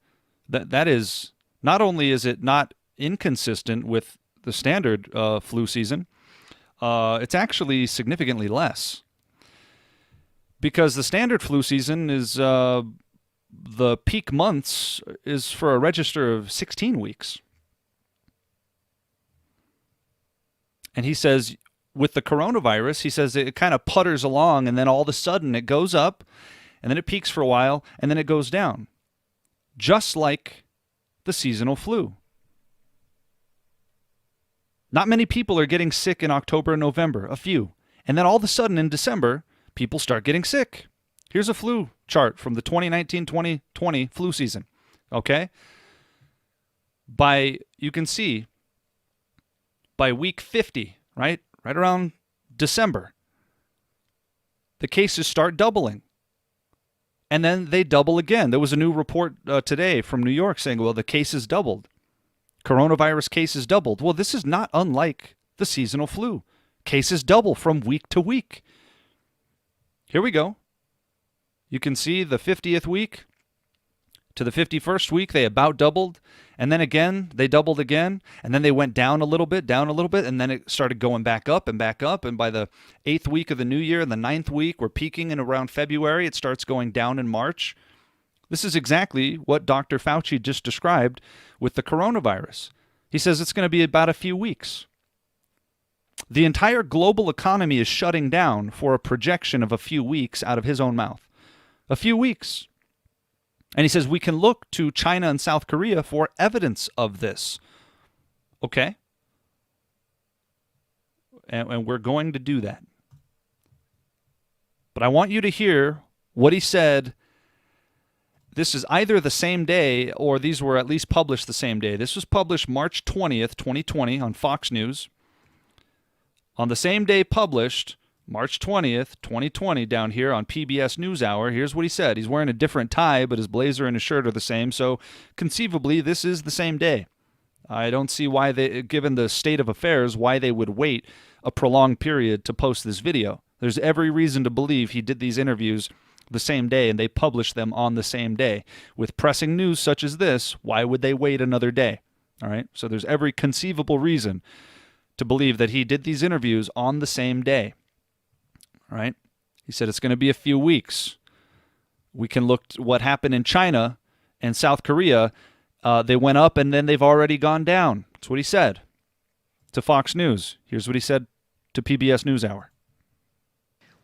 That is, not only is it not inconsistent with the standard flu season, it's actually significantly less. Because the standard flu season is, the peak months is for a register of 16 weeks. And he says, with the coronavirus, he says it kind of putters along, and then all of a sudden it goes up, and then it peaks for a while, and then it goes down. Just like the seasonal flu. Not many people are getting sick in October and November, a few. And then all of a sudden in December, people start getting sick. Here's a flu chart from the 2019-2020 flu season. Okay? You can see, by week 50, right around December, the cases start doubling. And then they double again. There was a new report today from New York saying, well, the cases doubled. Coronavirus cases doubled. Well, this is not unlike the seasonal flu. Cases double from week to week. Here we go. You can see the 50th week to the 51st week, they about doubled. And then again, they doubled again. And then they went down a little bit. And then it started going back up. And by the 8th week of the new year and the 9th week, we're peaking in around February. It starts going down in March. This is exactly what Dr. Fauci just described with the coronavirus. He says it's going to be about a few weeks. The entire global economy is shutting down for a projection of a few weeks out of his own mouth. A few weeks. And he says we can look to China and South Korea for evidence of this. Okay? And we're going to do that. But I want you to hear what he said. This is either the same day or these were at least published the same day. This was published March 20th, 2020 on Fox News. On the same day published, March 20th, 2020, down here on PBS NewsHour. Here's what he said. He's wearing a different tie, but his blazer and his shirt are the same, so conceivably this is the same day. I don't see why they, given the state of affairs, why they would wait a prolonged period to post this video. There's every reason to believe he did these interviews the same day and they published them on the same day. With pressing news such as this, why would they wait another day? All right, so there's every conceivable reason to believe that he did these interviews on the same day. All right, he said it's going to be a few weeks. We can look at what happened in China and South Korea. They went up and then they've already gone down. That's what he said to Fox News. Here's what he said to PBS NewsHour.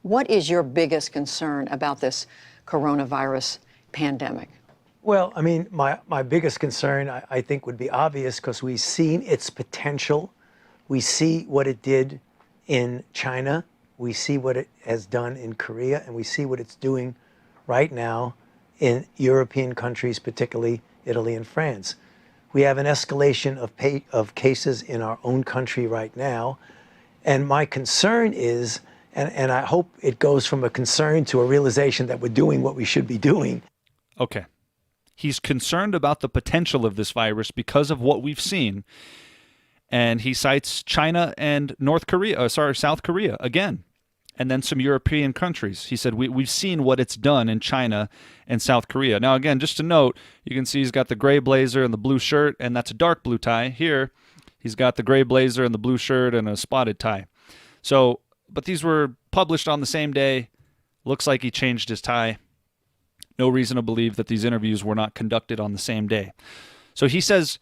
What is your biggest concern about this coronavirus pandemic? Well, I mean, my biggest concern, I think, would be obvious because we've seen its potential. We see what it did in China. We see what it has done in Korea, and we see what it's doing right now in European countries, particularly Italy and France. We have an escalation of cases in our own country right now. And my concern is, and I hope it goes from a concern to a realization that we're doing what we should be doing. Okay. He's concerned about the potential of this virus because of what we've seen. And he cites China and South Korea again, and then some European countries. He said, we've seen what it's done in China and South Korea. Now, again, just to note, you can see he's got the gray blazer and the blue shirt, and that's a dark blue tie. Here, he's got the gray blazer and the blue shirt and a spotted tie. So, but these were published on the same day. Looks like he changed his tie. No reason to believe that these interviews were not conducted on the same day. So he says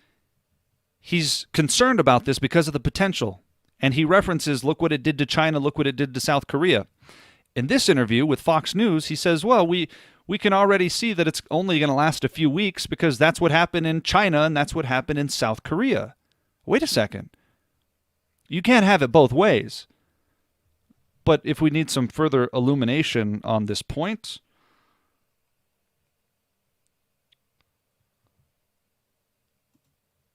he's concerned about this because of the potential. And he references, look what it did to China, look what it did to South Korea. In this interview with Fox News, he says, well, we can already see that it's only going to last a few weeks because that's what happened in China and that's what happened in South Korea. Wait a second. You can't have it both ways. But if we need some further illumination on this point,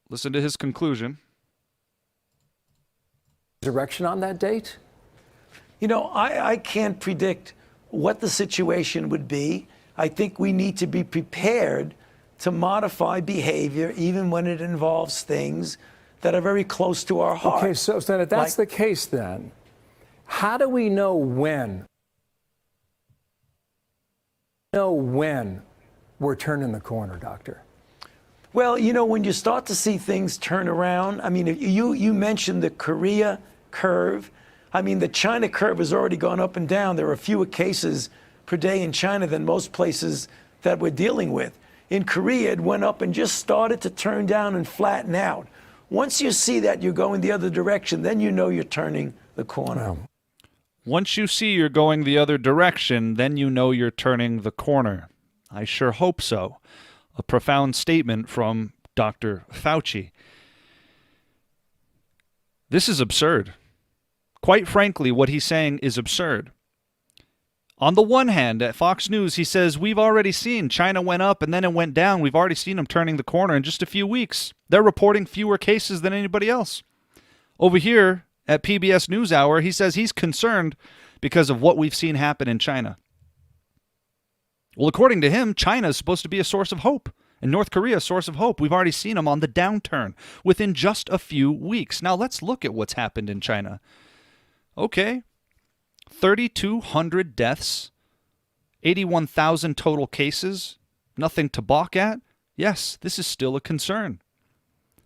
listen to his conclusion. Direction on that date? You know, I can't predict what the situation would be. I think we need to be prepared to modify behavior even when it involves things that are very close to our heart. Okay, so if that's the case then, how do we know when we're turning the corner, Doctor? Well, you know, when you start to see things turn around, I mean, you mentioned the Korea curve. I mean, the China curve has already gone up and down. There are fewer cases per day in China than most places that we're dealing with. In Korea, it went up and just started to turn down and flatten out. Once you see that you're going the other direction, then you know you're turning the corner. Once you see you're going the other direction, then you know you're turning the corner. I sure hope so. A profound statement from Dr. Fauci. This is absurd. Quite frankly, what he's saying is absurd. On the one hand, at Fox News, he says, we've already seen China went up and then it went down. We've already seen them turning the corner in just a few weeks. They're reporting fewer cases than anybody else. Over here at PBS NewsHour, he says he's concerned because of what we've seen happen in China. Well, according to him, China is supposed to be a source of hope, and North Korea a source of hope. We've already seen them on the downturn within just a few weeks. Now let's look at what's happened in China. Okay, 3,200 deaths, 81,000 total cases, nothing to balk at. Yes, this is still a concern.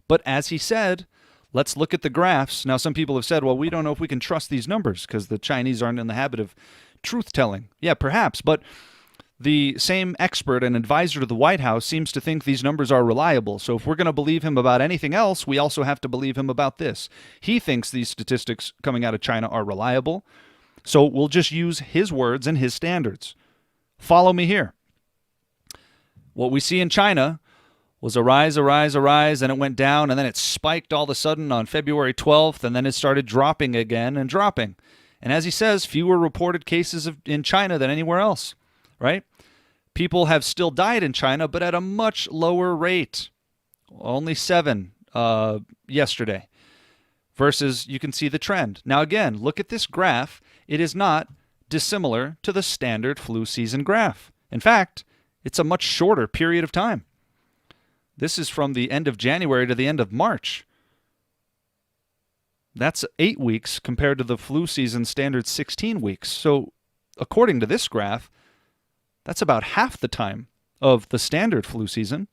But as he said, let's look at the graphs. Now, some people have said, well, we don't know if we can trust these numbers because the Chinese aren't in the habit of truth-telling. Yeah, perhaps, but the same expert and advisor to the White House seems to think these numbers are reliable. So if we're going to believe him about anything else, we also have to believe him about this. He thinks these statistics coming out of China are reliable. So we'll just use his words and his standards. Follow me here. What we see in China was a rise, and it went down, and then it spiked all of a sudden on February 12th, and then it started dropping again and dropping. And as he says, fewer reported cases in China than anywhere else, right? People have still died in China, but at a much lower rate. Only 7 yesterday. Versus, you can see the trend. Now again, look at this graph. it is not dissimilar to the standard flu season graph. In fact, it's a much shorter period of time. This is from the end of January to the end of March. That's 8 weeks compared to the flu season standard 16 weeks. So according to this graph, that's about half the time of the standard flu season,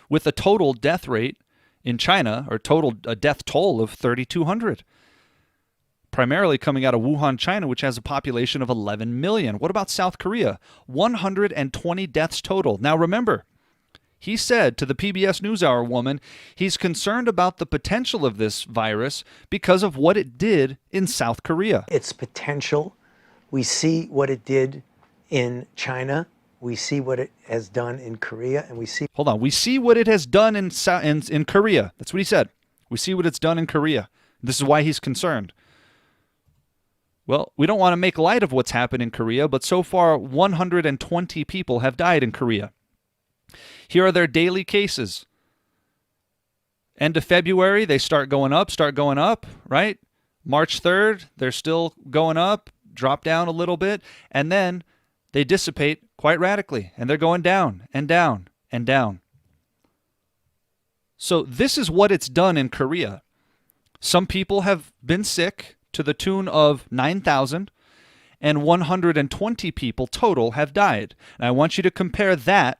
with a total death rate in China, or total death toll of 3,200. Primarily coming out of Wuhan, China, which has a population of 11 million. What about South Korea? 120 deaths total. Now remember, he said to the PBS NewsHour woman, he's concerned about the potential of this virus because of what it did in South Korea. Its potential. We see what it did in China. We see what it has done in Korea, and we see... Hold on. We see what it has done in Korea. That's what he said. We see what it's done in Korea. This is why he's concerned. Well, we don't want to make light of what's happened in Korea, but so far 120 people have died in Korea. Here are their daily cases. End of February, they start going up, right? March 3rd, they're still going up, drop down a little bit, and then they dissipate quite radically, and they're going down and down and down. So this is what it's done in Korea. Some people have been sick to the tune of 9,000, and 120 people total have died. And I want you to compare that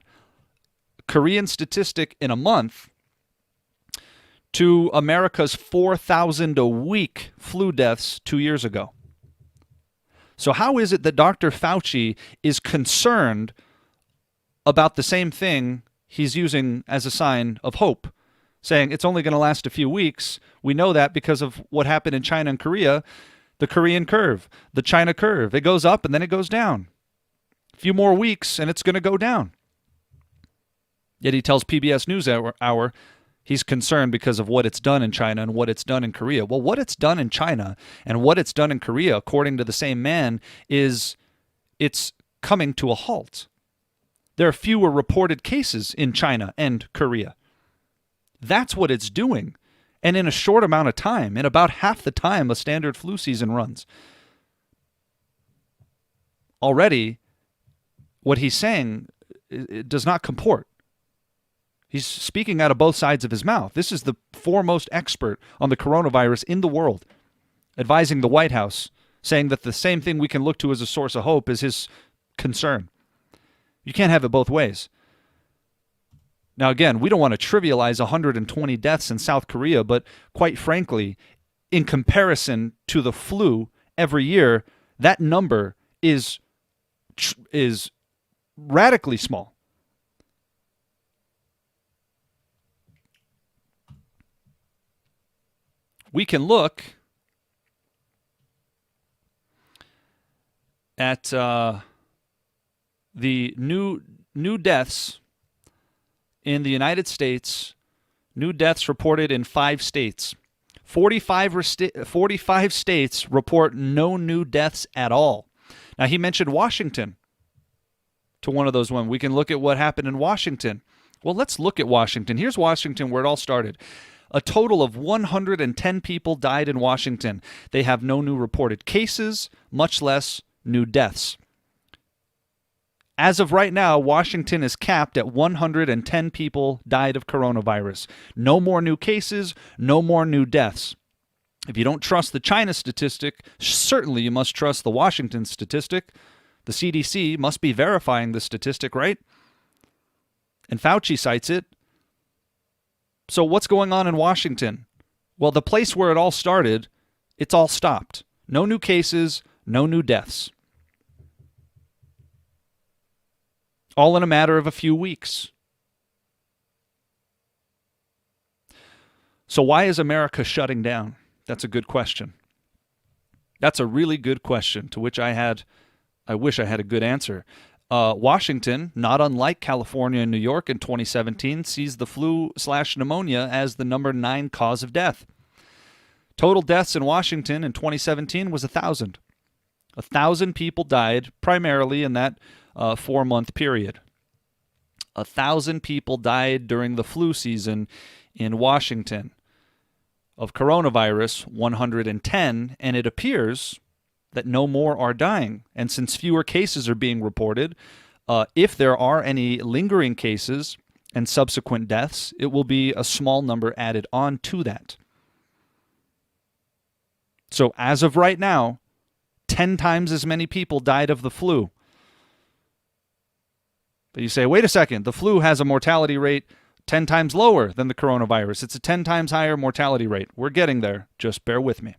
Korean statistic in a month to America's 4,000 a week flu deaths 2 years ago. So how is it that Dr. Fauci is concerned about the same thing he's using as a sign of hope, saying it's only going to last a few weeks? We know that because of what happened in China and Korea, the Korean curve, the China curve. It goes up and then it goes down. A few more weeks and it's going to go down. Yet he tells PBS NewsHour he's concerned because of what it's done in China and what it's done in Korea. Well, what it's done in China and what it's done in Korea, according to the same man, is it's coming to a halt. There are fewer reported cases in China and Korea. That's what it's doing. And in a short amount of time, in about half the time a standard flu season runs. Already, what he's saying, it does not comport. He's speaking out of both sides of his mouth. This is the foremost expert on the coronavirus in the world, advising the White House, saying that the same thing we can look to as a source of hope is his concern. You can't have it both ways. Now, again, we don't want to trivialize 120 deaths in South Korea, but quite frankly, in comparison to the flu every year, that number is radically small. We can look at the new deaths in the United States, new deaths reported in 5 states. 45 states report no new deaths at all. Now, he mentioned Washington to one of those ones. We can look at what happened in Washington. Well, let's look at Washington. Here's Washington, where it all started. A total of 110 people died in Washington. They have no new reported cases, much less new deaths. As of right now, Washington is capped at 110 people died of coronavirus. No more new cases, no more new deaths. If you don't trust the China statistic, certainly you must trust the Washington statistic. The CDC must be verifying the statistic, right? And Fauci cites it. So what's going on in Washington? Well, the place where it all started, it's all stopped. No new cases, no new deaths. All in a matter of a few weeks. So why is America shutting down? That's a good question. That's a really good question to which I wish I had a good answer. Washington, not unlike California and New York in 2017, sees the flu/pneumonia as the number 9 cause of death. Total deaths in Washington in 2017 was 1,000. 1,000 people died primarily in that 4-month period. 1,000 people died during the flu season in Washington. Of coronavirus, 110, and it appears that no more are dying. And since fewer cases are being reported, if there are any lingering cases and subsequent deaths, it will be a small number added on to that. So as of right now, 10 times as many people died of the flu. But you say, wait a second, the flu has a mortality rate 10 times lower than the coronavirus. It's a 10 times higher mortality rate. We're getting there. Just bear with me.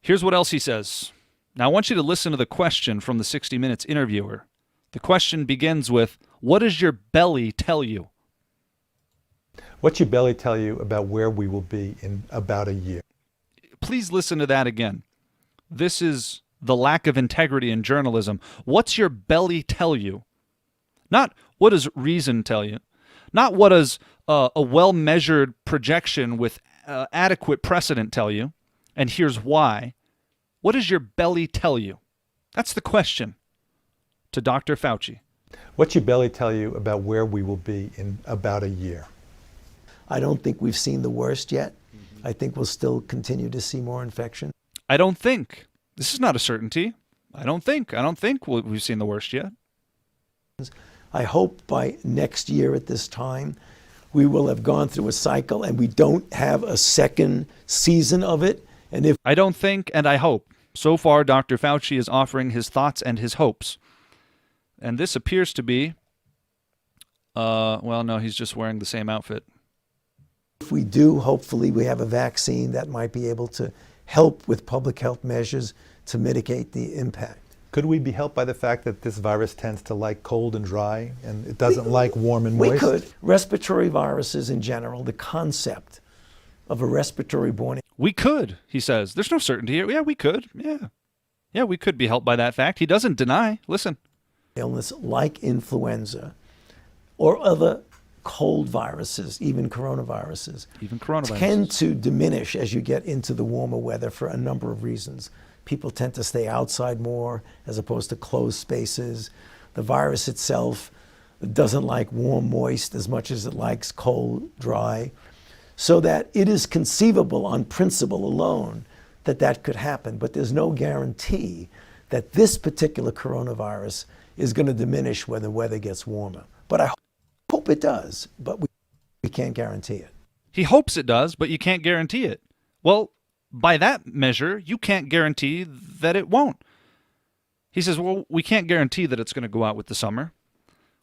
Here's what else he says. Now, I want you to listen to the question from the 60 Minutes interviewer. The question begins with, what does your belly tell you? What's your belly tell you about where we will be in about a year? Please listen to that again. This is the lack of integrity in journalism. What's your belly tell you? Not what does reason tell you? Not what does a well-measured projection with adequate precedent tell you? And here's why. What does your belly tell you? That's the question to Dr. Fauci. What's your belly tell you about where we will be in about a year? I don't think we've seen the worst yet. I think we'll still continue to see more infection. I don't think. This is not a certainty. I don't think we've seen the worst yet. I hope by next year at this time, we will have gone through a cycle and we don't have a second season of it. And if I don't think, and I hope. So far, Dr. Fauci is offering his thoughts and his hopes. And this appears to be, well, no, he's just wearing the same outfit. If we do, hopefully we have a vaccine that might be able to help with public health measures to mitigate the impact. Could we be helped by the fact that this virus tends to like cold and dry, and it doesn't like warm and moist? We could. Respiratory viruses in general, the concept of a respiratory-borne... We could, he says. There's no certainty here. Yeah, we could. Yeah, we could be helped by that fact. He doesn't deny. Listen. Illness like influenza or other cold viruses, even coronaviruses, tend to diminish as you get into the warmer weather for a number of reasons. People tend to stay outside more as opposed to closed spaces. The virus itself doesn't like warm, moist as much as it likes cold, dry. So that it is conceivable on principle alone that that could happen. But there's no guarantee that this particular coronavirus is going to diminish when the weather gets warmer. But I hope it does, but we can't guarantee it. He hopes it does, but you can't guarantee it. Well, by that measure, you can't guarantee that it won't. He says, well, we can't guarantee that it's going to go out with the summer.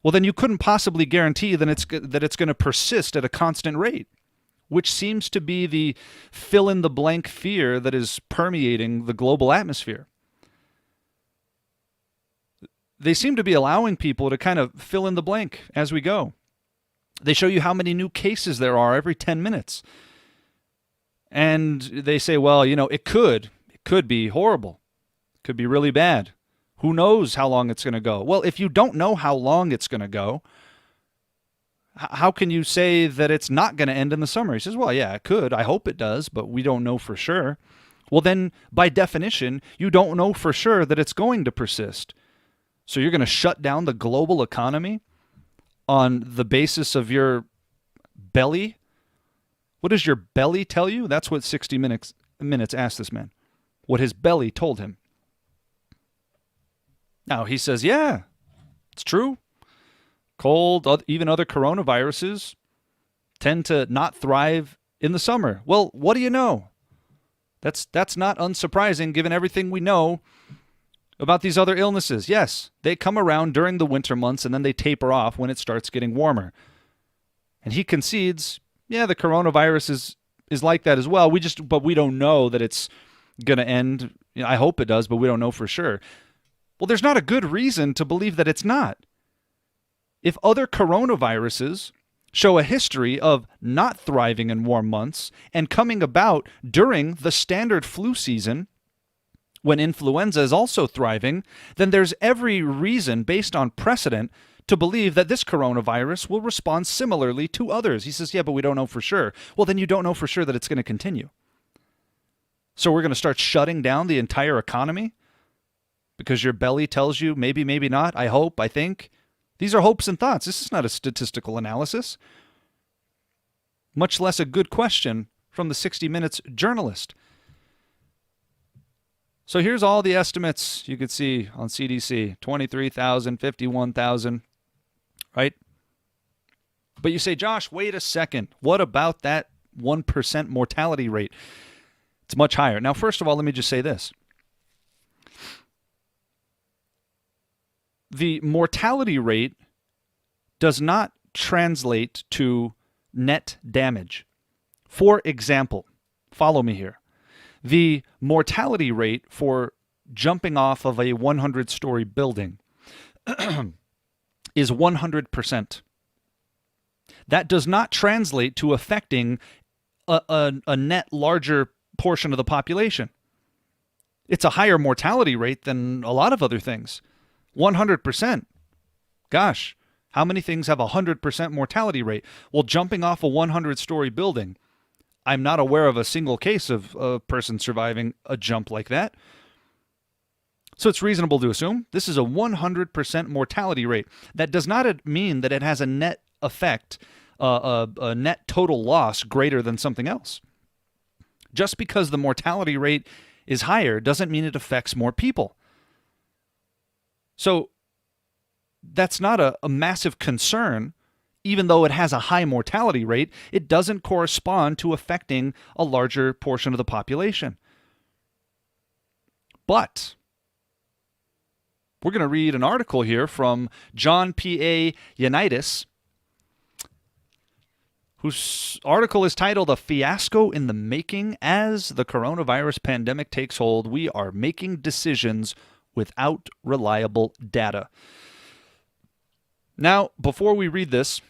Well, then you couldn't possibly guarantee that it's going to persist at a constant rate, which seems to be the fill-in-the-blank fear that is permeating the global atmosphere. They seem to be allowing people to kind of fill in the blank as we go. They show you how many new cases there are every 10 minutes. And they say, well, it could be horrible. It could be really bad. Who knows how long it's going to go? Well, if you don't know how long it's going to go, how can you say that it's not going to end in the summer? He says, well, yeah, it could. I hope it does, but we don't know for sure. Well, then, by definition, you don't know for sure that it's going to persist. So you're going to shut down the global economy on the basis of your belly? What does your belly tell you? That's what 60 Minutes asked this man. What his belly told him. Now, he says, yeah, it's true. Cold, even other coronaviruses tend to not thrive in the summer. Well, what do you know? That's not unsurprising given everything we know about these other illnesses. Yes, they come around during the winter months and then they taper off when it starts getting warmer. And he concedes, yeah, the coronavirus is like that as well. But we don't know that it's going to end. I hope it does, but we don't know for sure. Well, there's not a good reason to believe that it's not. If other coronaviruses show a history of not thriving in warm months and coming about during the standard flu season, when influenza is also thriving, then there's every reason based on precedent to believe that this coronavirus will respond similarly to others. He says, yeah, but we don't know for sure. Well, then you don't know for sure that it's going to continue. So we're going to start shutting down the entire economy because your belly tells you maybe, maybe not, I hope, I think. These are hopes and thoughts. This is not a statistical analysis, much less a good question from the 60 Minutes journalist. So here's all the estimates you could see on CDC, 23,000, 51,000, right? But you say, Josh, wait a second. What about that 1% mortality rate? It's much higher. Now, first of all, let me just say this. The mortality rate does not translate to net damage. For example, follow me here. The mortality rate for jumping off of a 100-story building is 100%. That does not translate to affecting a net larger portion of the population. It's a higher mortality rate than a lot of other things. 100%. Gosh, how many things have a 100% mortality rate? Well, jumping off a 100-story building, I'm not aware of a single case of a person surviving a jump like that. So it's reasonable to assume this is a 100% mortality rate. That does not mean that it has a net effect, a net total loss greater than something else. Just because the mortality rate is higher doesn't mean it affects more people. So that's not a massive concern. Even though it has a high mortality rate, it doesn't correspond to affecting a larger portion of the population. But we're going to read an article here from John P.A. Ioannidis, whose article is titled "A Fiasco in the Making as the Coronavirus Pandemic Takes Hold. We are making decisions without reliable data." Now, before we read this,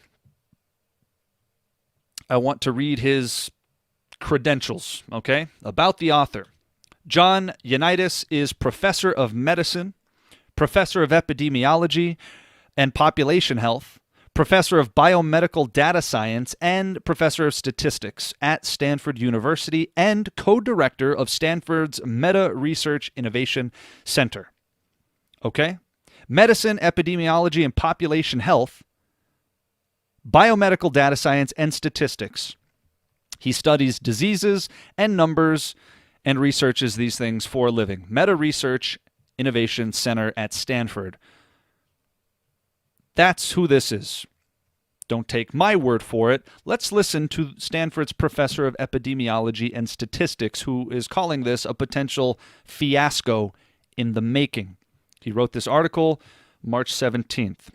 I want to read his credentials, okay? About the author. John Ioannidis is professor of medicine, professor of epidemiology and population health, professor of biomedical data science, and professor of statistics at Stanford University, and co-director of Stanford's Meta Research Innovation Center. Okay? Medicine, epidemiology, and population health, biomedical data science, and statistics. He studies diseases and numbers and researches these things for a living. Meta Research Innovation Center at Stanford. That's who this is. Don't take my word for it. Let's listen to Stanford's professor of epidemiology and statistics, who is calling this a potential fiasco in the making. He wrote this article March 17th.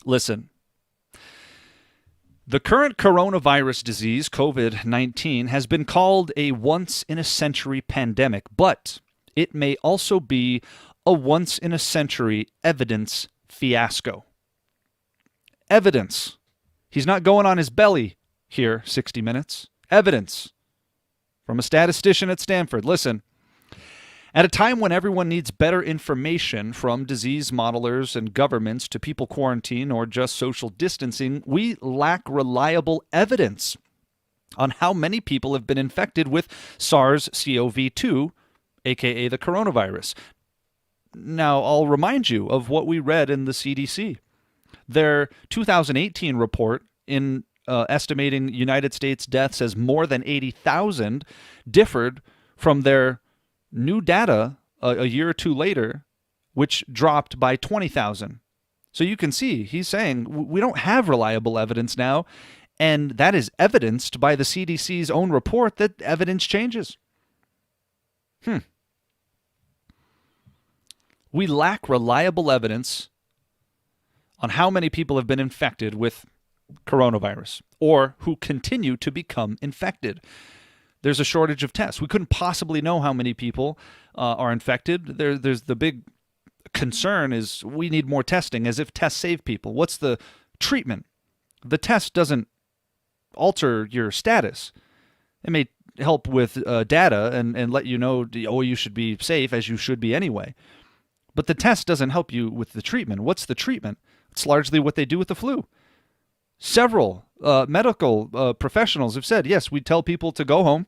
Listen. The current coronavirus disease, COVID-19, has been called a once-in-a-century pandemic, but it may also be a once-in-a-century evidence fiasco. Evidence. He's not going on his belly here, 60 Minutes. Evidence. From a statistician at Stanford. Listen. At a time when everyone needs better information, from disease modelers and governments to people quarantine or just social distancing, we lack reliable evidence on how many people have been infected with SARS-CoV-2, aka the coronavirus. Now, I'll remind you of what we read in the CDC. Their 2018 report in estimating United States deaths as more than 80,000 differed from their new data a year or two later, which dropped by 20,000. So you can see he's saying we don't have reliable evidence now, and that is evidenced by the CDC's own report that evidence changes. We lack reliable evidence on how many people have been infected with coronavirus or who continue to become infected. There's a shortage of tests. We couldn't possibly know how many people are infected. There's the big concern is we need more testing, as if tests save people. What's the treatment? The test doesn't alter your status. It may help with data and let you know, oh, you should be safe, as you should be anyway. But the test doesn't help you with the treatment. What's the treatment? It's largely what they do with the flu. Several medical professionals have said, yes, we tell people to go home,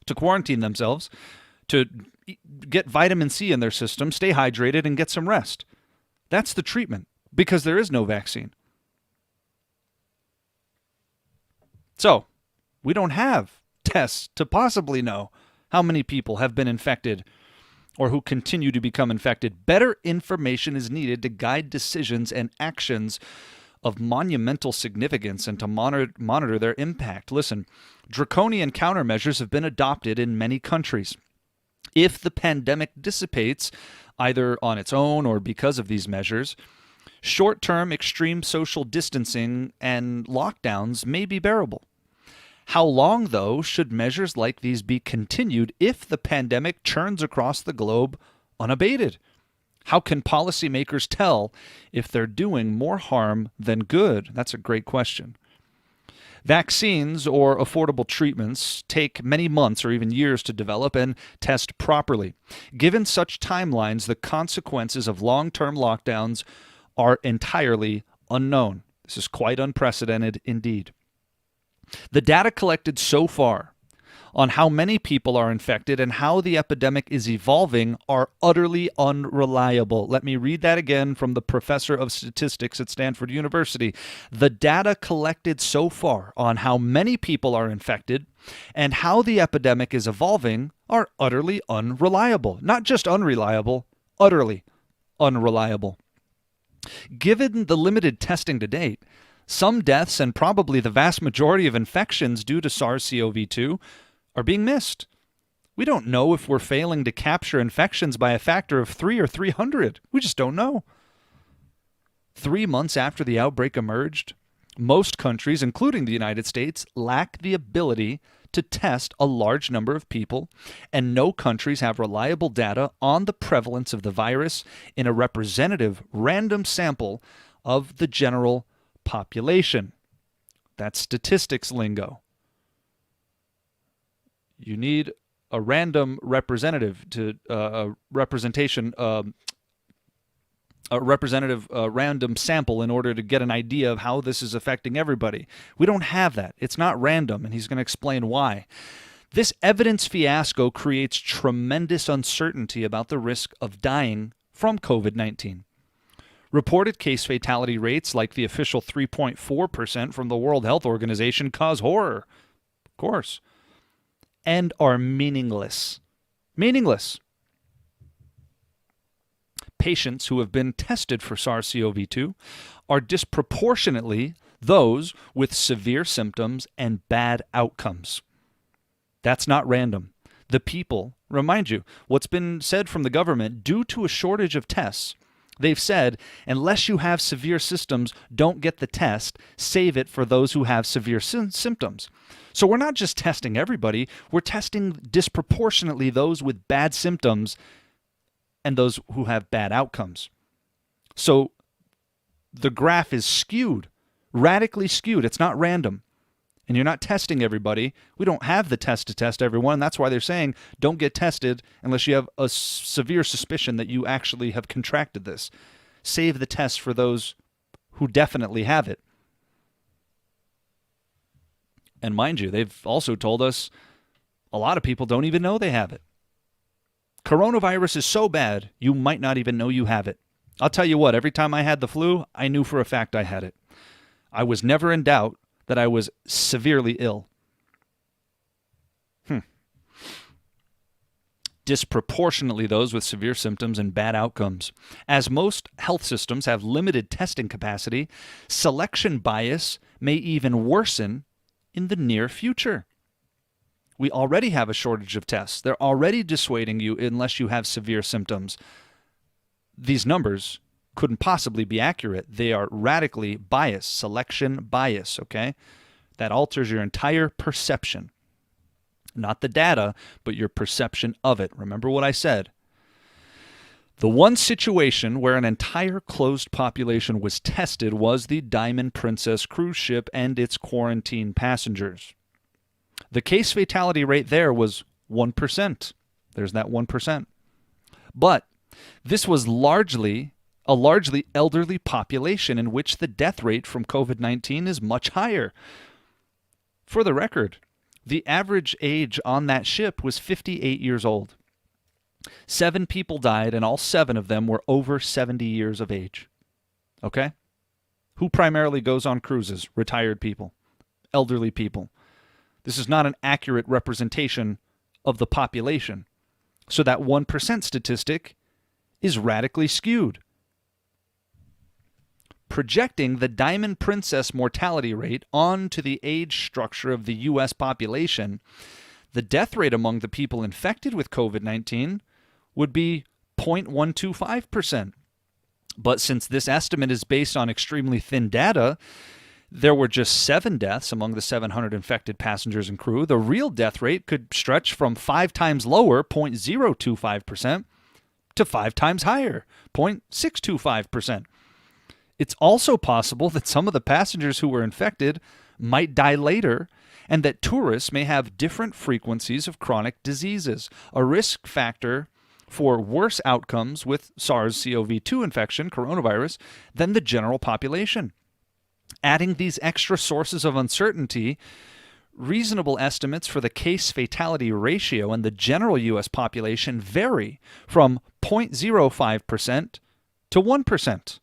to quarantine themselves, to get vitamin C in their system, stay hydrated, and get some rest. That's the treatment, because there is no vaccine. So, we don't have tests to possibly know how many people have been infected or who continue to become infected. Better information is needed to guide decisions and actions of monumental significance and to monitor their impact. Listen, draconian countermeasures have been adopted in many countries. If the pandemic dissipates, either on its own or because of these measures, short-term extreme social distancing and lockdowns may be bearable. How long, though, should measures like these be continued if the pandemic churns across the globe unabated? How can policymakers tell if they're doing more harm than good? That's a great question. Vaccines or affordable treatments take many months or even years to develop and test properly. Given such timelines, the consequences of long-term lockdowns are entirely unknown. This is quite unprecedented indeed. The data collected so far on how many people are infected and how the epidemic is evolving are utterly unreliable. Let me read that again from the professor of statistics at Stanford University. The data collected so far on how many people are infected and how the epidemic is evolving are utterly unreliable. Not just unreliable, utterly unreliable. Given the limited testing to date, some deaths and probably the vast majority of infections due to SARS-CoV-2 are being missed. We don't know if we're failing to capture infections by a factor of 3 or 300. We just don't know. 3 months after the outbreak emerged, most countries, including the United States, lack the ability to test a large number of people, and no countries have reliable data on the prevalence of the virus in a representative random sample of the general population. That's statistics lingo. You need a random representative to a representation, a representative random sample in order to get an idea of how this is affecting everybody. We don't have that. It's not random, and he's going to explain why. This evidence fiasco creates tremendous uncertainty about the risk of dying from COVID-19. Reported case fatality rates like the official 3.4% from the World Health Organization cause horror, of course, and are meaningless. Meaningless. Patients who have been tested for SARS-CoV-2 are disproportionately those with severe symptoms and bad outcomes. That's not random. The people, remind you, what's been said from the government, due to a shortage of tests, they've said, unless you have severe symptoms, don't get the test. Save it for those who have severe symptoms. So we're not just testing everybody. We're testing disproportionately those with bad symptoms and those who have bad outcomes. So the graph is skewed, radically skewed. It's not random. And you're not testing everybody. We don't have the test to test everyone. That's why they're saying don't get tested unless you have a severe suspicion that you actually have contracted this. Save the test for those who definitely have it. And mind you, they've also told us a lot of people don't even know they have it. Coronavirus is so bad, you might not even know you have it. I'll tell you what, every time I had the flu, I knew for a fact I had it. I was never in doubt that I was severely ill. Disproportionately those with severe symptoms and bad outcomes. As most health systems have limited testing capacity, selection bias may even worsen in the near future. We already have a shortage of tests. They're already dissuading you unless you have severe symptoms. These numbers couldn't possibly be accurate. They are radically biased, selection bias, okay? That alters your entire perception. Not the data, but your perception of it. Remember what I said. The one situation where an entire closed population was tested was the Diamond Princess cruise ship and its quarantine passengers. The case fatality rate there was 1%. There's that 1%. But this was a largely elderly population in which the death rate from COVID-19 is much higher. For the record, the average age on that ship was 58 years old. 7 people died, and all 7 of them were over 70 years of age. Okay? Who primarily goes on cruises? Retired people, elderly people. This is not an accurate representation of the population. So that 1% statistic is radically skewed. Projecting the Diamond Princess mortality rate onto the age structure of the U.S. population, the death rate among the people infected with COVID-19 would be 0.125%. But since this estimate is based on extremely thin data, there were just 7 deaths among the 700 infected passengers and crew. The real death rate could stretch from 5 times lower, 0.025%, to 5 times higher, 0.625%. It's also possible that some of the passengers who were infected might die later, and that tourists may have different frequencies of chronic diseases, a risk factor for worse outcomes with SARS-CoV-2 infection, coronavirus, than the general population. Adding these extra sources of uncertainty, reasonable estimates for the case-fatality ratio in the general U.S. population vary from 0.05% to 1%.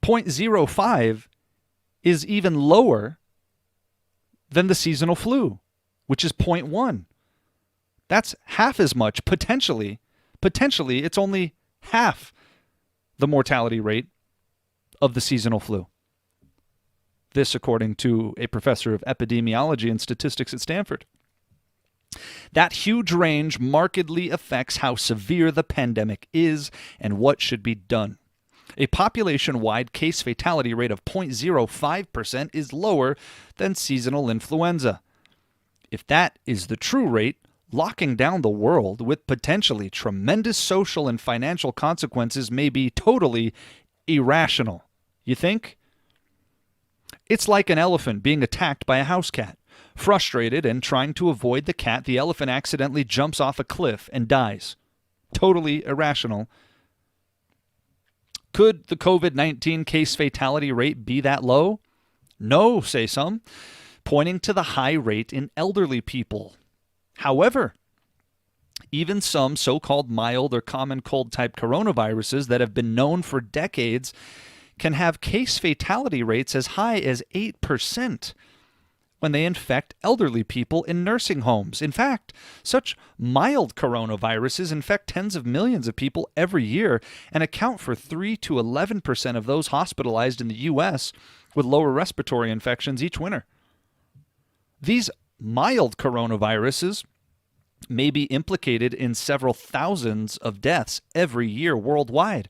0.05 is even lower than the seasonal flu, which is 0.1. That's half as much, potentially. Potentially, it's only half the mortality rate of the seasonal flu. This, according to a professor of epidemiology and statistics at Stanford. That huge range markedly affects how severe the pandemic is and what should be done. A population-wide case fatality rate of 0.05% is lower than seasonal influenza. If that is the true rate, locking down the world with potentially tremendous social and financial consequences may be totally irrational. You think? It's like an elephant being attacked by a house cat. Frustrated and trying to avoid the cat, the elephant accidentally jumps off a cliff and dies. Totally irrational. Could the COVID-19 case fatality rate be that low? No, say some, pointing to the high rate in elderly people. However, even some so-called mild or common cold type coronaviruses that have been known for decades can have case fatality rates as high as 8% when they infect elderly people in nursing homes. In fact, such mild coronaviruses infect tens of millions of people every year and account for 3 to 11% of those hospitalized in the U.S. with lower respiratory infections each winter. These mild coronaviruses may be implicated in several thousands of deaths every year worldwide,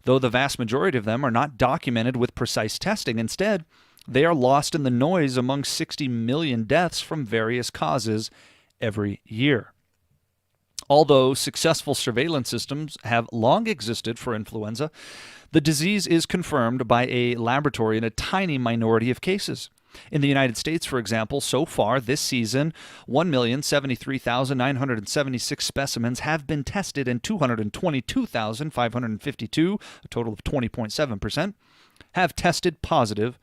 though the vast majority of them are not documented with precise testing. Instead, they are lost in the noise among 60 million deaths from various causes every year. Although successful surveillance systems have long existed for influenza, the disease is confirmed by a laboratory in a tiny minority of cases. In the United States, for example, so far this season, 1,073,976 specimens have been tested and 222,552, a total of 20.7%, have tested positive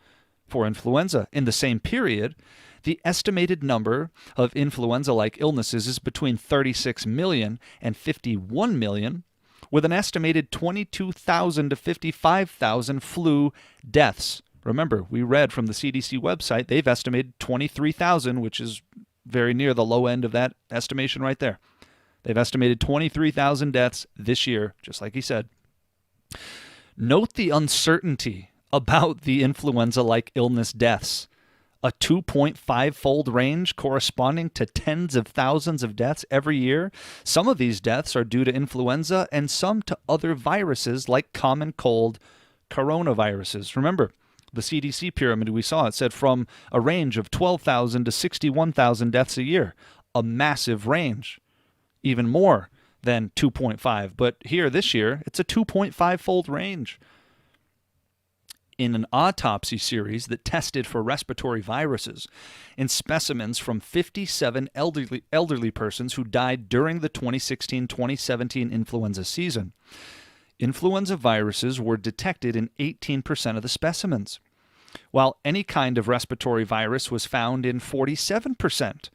for influenza. In the same period, the estimated number of influenza-like illnesses is between 36 million and 51 million, with an estimated 22,000 to 55,000 flu deaths. Remember, we read from the CDC website, they've estimated 23,000, which is very near the low end of that estimation right there. They've estimated 23,000 deaths this year, just like he said. Note the uncertainty about the influenza-like illness deaths. A 2.5-fold range corresponding to tens of thousands of deaths every year. Some of these deaths are due to influenza and some to other viruses like common cold coronaviruses. Remember, the CDC pyramid we saw, it said from a range of 12,000 to 61,000 deaths a year. A massive range. Even more than 2.5. But here, this year, it's a 2.5-fold range. In an autopsy series that tested for respiratory viruses in specimens from 57 elderly persons who died during the 2016-2017 influenza season, influenza viruses were detected in 18% of the specimens, while any kind of respiratory virus was found in 47%.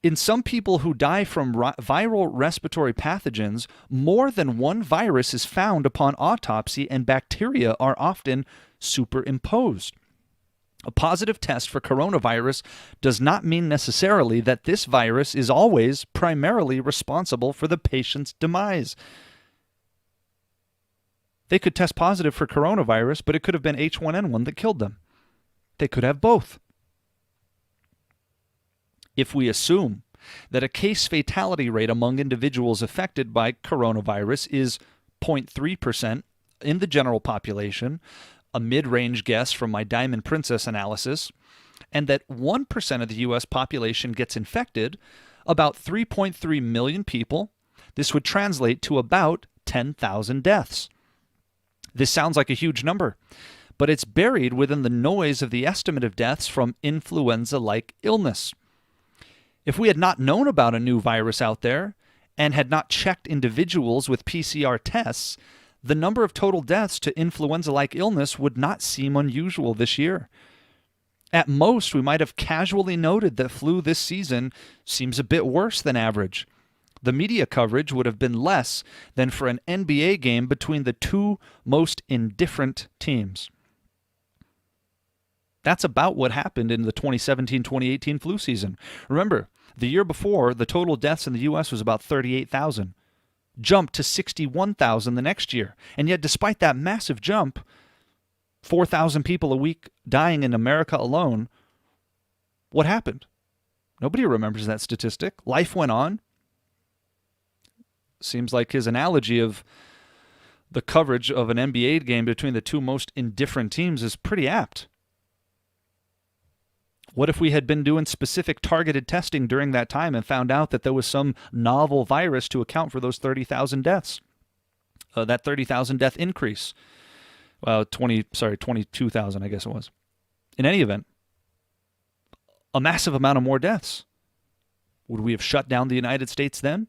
In some people who die from viral respiratory pathogens, more than one virus is found upon autopsy, and bacteria are often superimposed. A positive test for coronavirus does not mean necessarily that this virus is always primarily responsible for the patient's demise. They could test positive for coronavirus, but it could have been H1N1 that killed them. They could have both. If we assume that a case fatality rate among individuals affected by coronavirus is 0.3% in the general population, a mid-range guess from my Diamond Princess analysis, and that 1% of the U.S. population gets infected, about 3.3 million people, this would translate to about 10,000 deaths. This sounds like a huge number, but it's buried within the noise of the estimate of deaths from influenza-like illness. If we had not known about a new virus out there and had not checked individuals with PCR tests, the number of total deaths to influenza-like illness would not seem unusual this year. At most, we might have casually noted that flu this season seems a bit worse than average. The media coverage would have been less than for an NBA game between the two most indifferent teams. That's about what happened in the 2017-2018 flu season. Remember, the year before, the total deaths in the U.S. was about 38,000. Jumped to 61,000 the next year. And yet, despite that massive jump, 4,000 people a week dying in America alone, what happened? Nobody remembers that statistic. Life went on. Seems like his analogy of the coverage of an NBA game between the two most indifferent teams is pretty apt. What if we had been doing specific targeted testing during that time and found out that there was some novel virus to account for those 30,000 deaths? That 30,000 death increase. 22,000, I guess it was. In any event, a massive amount of more deaths. Would we have shut down the United States then?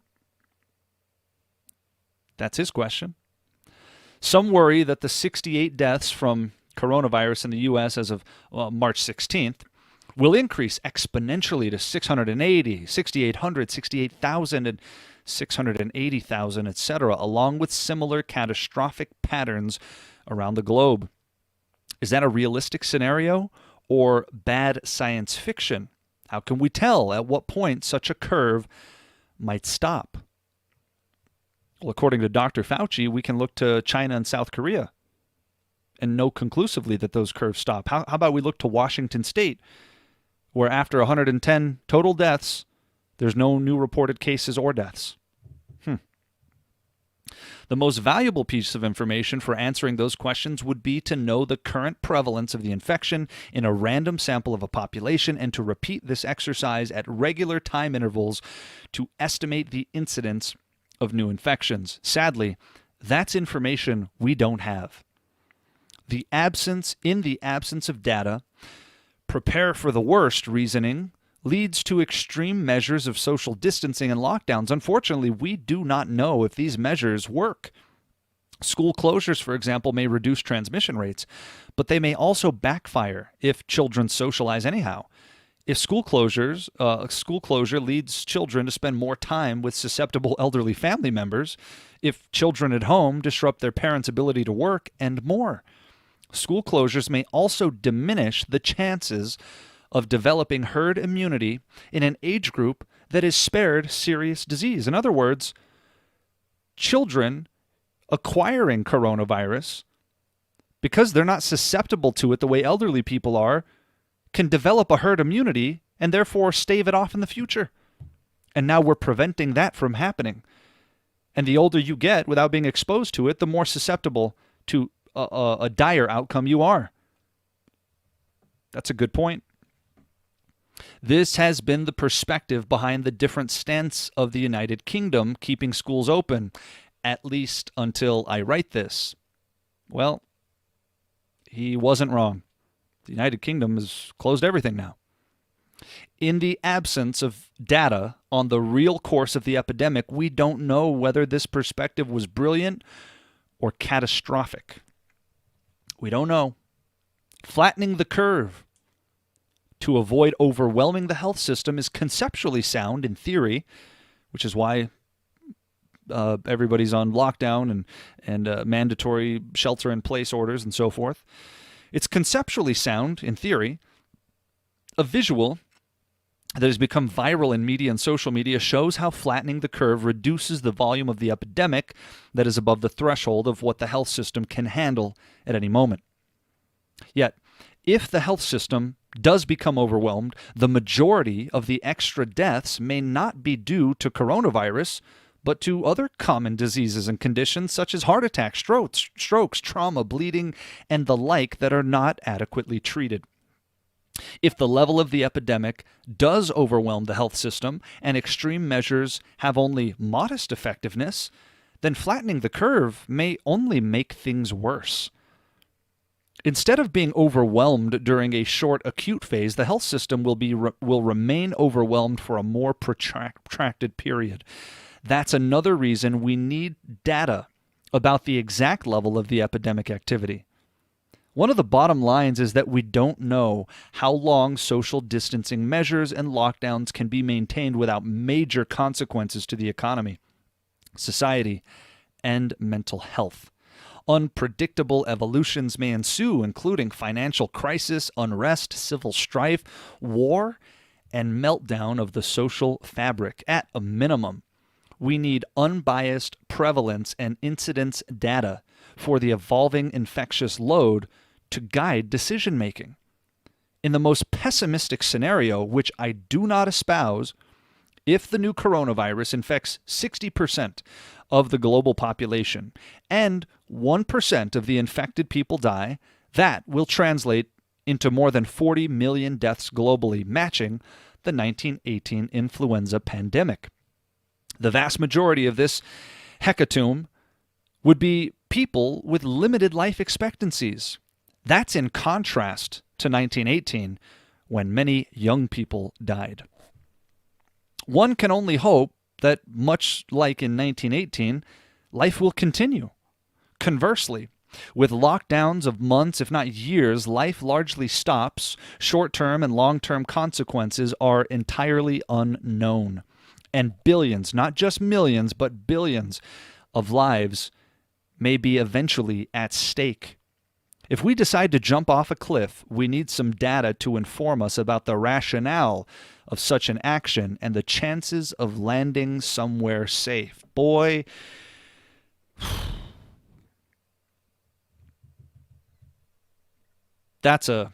That's his question. Some worry that the 68 deaths from coronavirus in the U.S. as of March 16th will increase exponentially to 680, 6,800, 68,000, and 680,000, etc., along with similar catastrophic patterns around the globe. Is that a realistic scenario or bad science fiction? How can we tell at what point such a curve might stop? Well, according to Dr. Fauci, we can look to China and South Korea and know conclusively that those curves stop. How about we look to Washington State, where after 110 total deaths, there's no new reported cases or deaths? The most valuable piece of information for answering those questions would be to know the current prevalence of the infection in a random sample of a population and to repeat this exercise at regular time intervals to estimate the incidence of new infections. Sadly, that's information we don't have. In the absence of data, prepare for the worst reasoning leads to extreme measures of social distancing and lockdowns. Unfortunately, we do not know if these measures work. School closures, for example, may reduce transmission rates, but they may also backfire if children socialize anyhow. If school closure leads children to spend more time with susceptible elderly family members, if children at home disrupt their parents' ability to work, and more. School closures may also diminish the chances of developing herd immunity in an age group that is spared serious disease. In other words, children acquiring coronavirus, because they're not susceptible to it the way elderly people are, can develop a herd immunity and therefore stave it off in the future. And now we're preventing that from happening. And the older you get without being exposed to it, the more susceptible to a dire outcome you are. That's a good point. This has been the perspective behind the different stance of the United Kingdom keeping schools open, at least until I write this. Well, he wasn't wrong. The United Kingdom has closed everything now. In the absence of data on the real course of the epidemic, we don't know whether this perspective was brilliant or catastrophic. We don't know. Flattening the curve to avoid overwhelming the health system is conceptually sound in theory, which is why everybody's on lockdown and mandatory shelter-in-place orders and so forth. It's conceptually sound, in theory. A visual that has become viral in media and social media shows how flattening the curve reduces the volume of the epidemic that is above the threshold of what the health system can handle at any moment. Yet, if the health system does become overwhelmed, the majority of the extra deaths may not be due to coronavirus, but to other common diseases and conditions such as heart attacks, strokes, trauma, bleeding, and the like that are not adequately treated. If the level of the epidemic does overwhelm the health system and extreme measures have only modest effectiveness, then flattening the curve may only make things worse. Instead of being overwhelmed during a short acute phase, the health system will remain overwhelmed for a more protracted period. That's another reason we need data about the exact level of the epidemic activity. One of the bottom lines is that we don't know how long social distancing measures and lockdowns can be maintained without major consequences to the economy, society, and mental health. Unpredictable evolutions may ensue, including financial crisis, unrest, civil strife, war, and meltdown of the social fabric. At a minimum, we need unbiased prevalence and incidence data for the evolving infectious load to guide decision-making. In the most pessimistic scenario, which I do not espouse, if the new coronavirus infects 60% of the global population and 1% of the infected people die, that will translate into more than 40 million deaths globally, matching the 1918 influenza pandemic. The vast majority of this hecatomb would be people with limited life expectancies. That's in contrast to 1918, when many young people died. One can only hope that, much like in 1918, life will continue. Conversely, with lockdowns of months, if not years, life largely stops. Short-term and long-term consequences are entirely unknown. And billions, not just millions, but billions of lives may be eventually at stake. If we decide to jump off a cliff, we need some data to inform us about the rationale of such an action and the chances of landing somewhere safe. Boy, that's a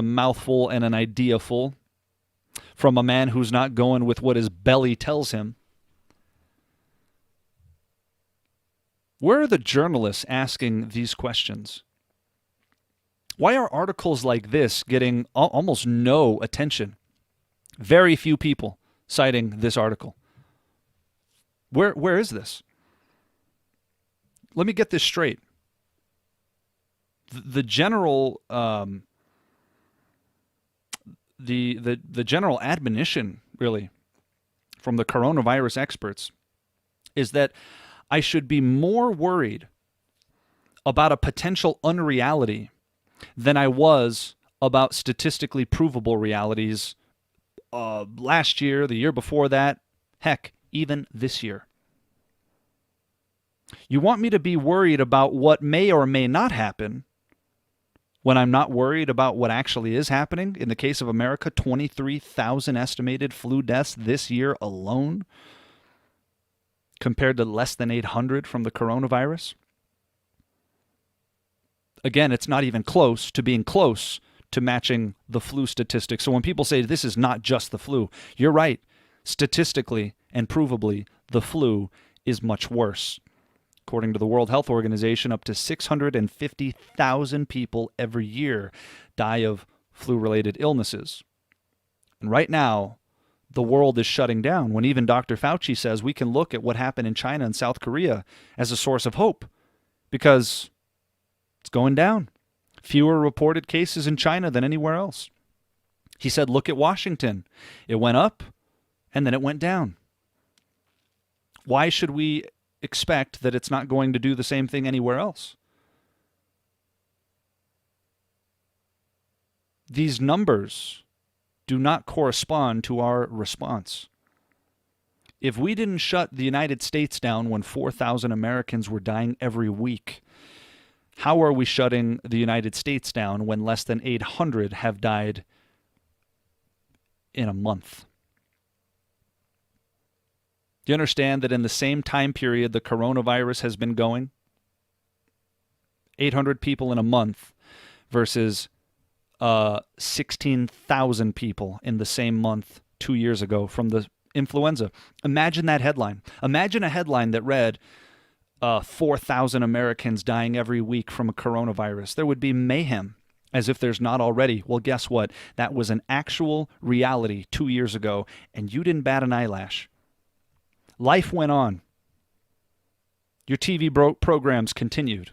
mouthful and an ideaful from a man who's not going with what his belly tells him. Where are the journalists asking these questions? Why are articles like this getting almost no attention? Very few people citing this article. Where is this? Let me get this straight. The general the general admonition, really, from the coronavirus experts is that I should be more worried about a potential unreality than I was about statistically provable realities last year, the year before that, heck, even this year. You want me to be worried about what may or may not happen when I'm not worried about what actually is happening? In the case of America, 23,000 estimated flu deaths this year alone, compared to less than 800 from the coronavirus. Again, it's not even close to being close to matching the flu statistics. So when people say this is not just the flu, you're right. Statistically and provably, the flu is much worse. According to the World Health Organization, up to 650,000 people every year die of flu-related illnesses. And right now, the world is shutting down when even Dr. Fauci says we can look at what happened in China and South Korea as a source of hope because it's going down. Fewer reported cases in China than anywhere else. He said, look at Washington. It went up and then it went down. Why should we expect that it's not going to do the same thing anywhere else? These numbers do not correspond to our response. If we didn't shut the United States down when 4,000 Americans were dying every week, How are we shutting the United States down when less than 800 have died in a month? Do you understand that in the same time period the coronavirus has been going? 800 people in a month versus 16,000 people in the same month 2 years ago from the influenza. Imagine that headline. Imagine a headline that read 4,000 Americans dying every week from a coronavirus. There would be mayhem, as if there's not already. Well, guess what? That was an actual reality 2 years ago, and you didn't bat an eyelash. Life went on. Your TV programs continued.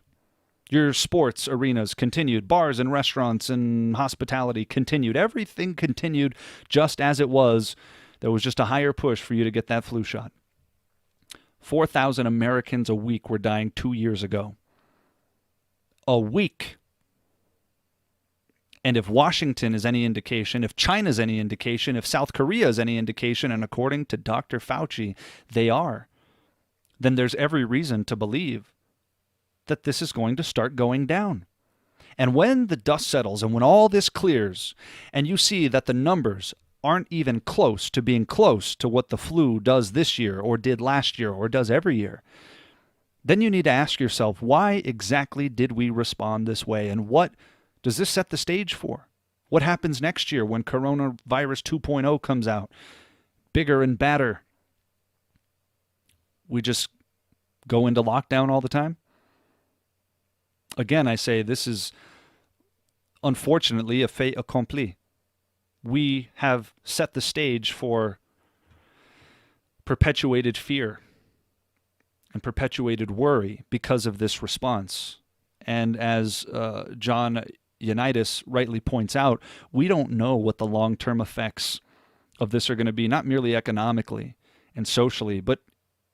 Your sports arenas continued. Bars and restaurants and hospitality continued. Everything continued just as it was. There was just a higher push for you to get that flu shot. 4,000 Americans a week were dying 2 years ago. A week. And if Washington is any indication, if China is any indication, if South Korea is any indication, and according to Dr. Fauci, they are, then there's every reason to believe that this is going to start going down. And when the dust settles and when all this clears and you see that the numbers aren't even close to being close to what the flu does this year or did last year or does every year, then you need to ask yourself, why exactly did we respond this way? And what does this set the stage for? What happens next year when coronavirus 2.0 comes out? Bigger and badder. We just go into lockdown all the time? Again, I say this is unfortunately a fait accompli. We have set the stage for perpetuated fear and perpetuated worry because of this response. And as John Ioannidis rightly points out, we don't know what the long-term effects of this are going to be, not merely economically and socially, but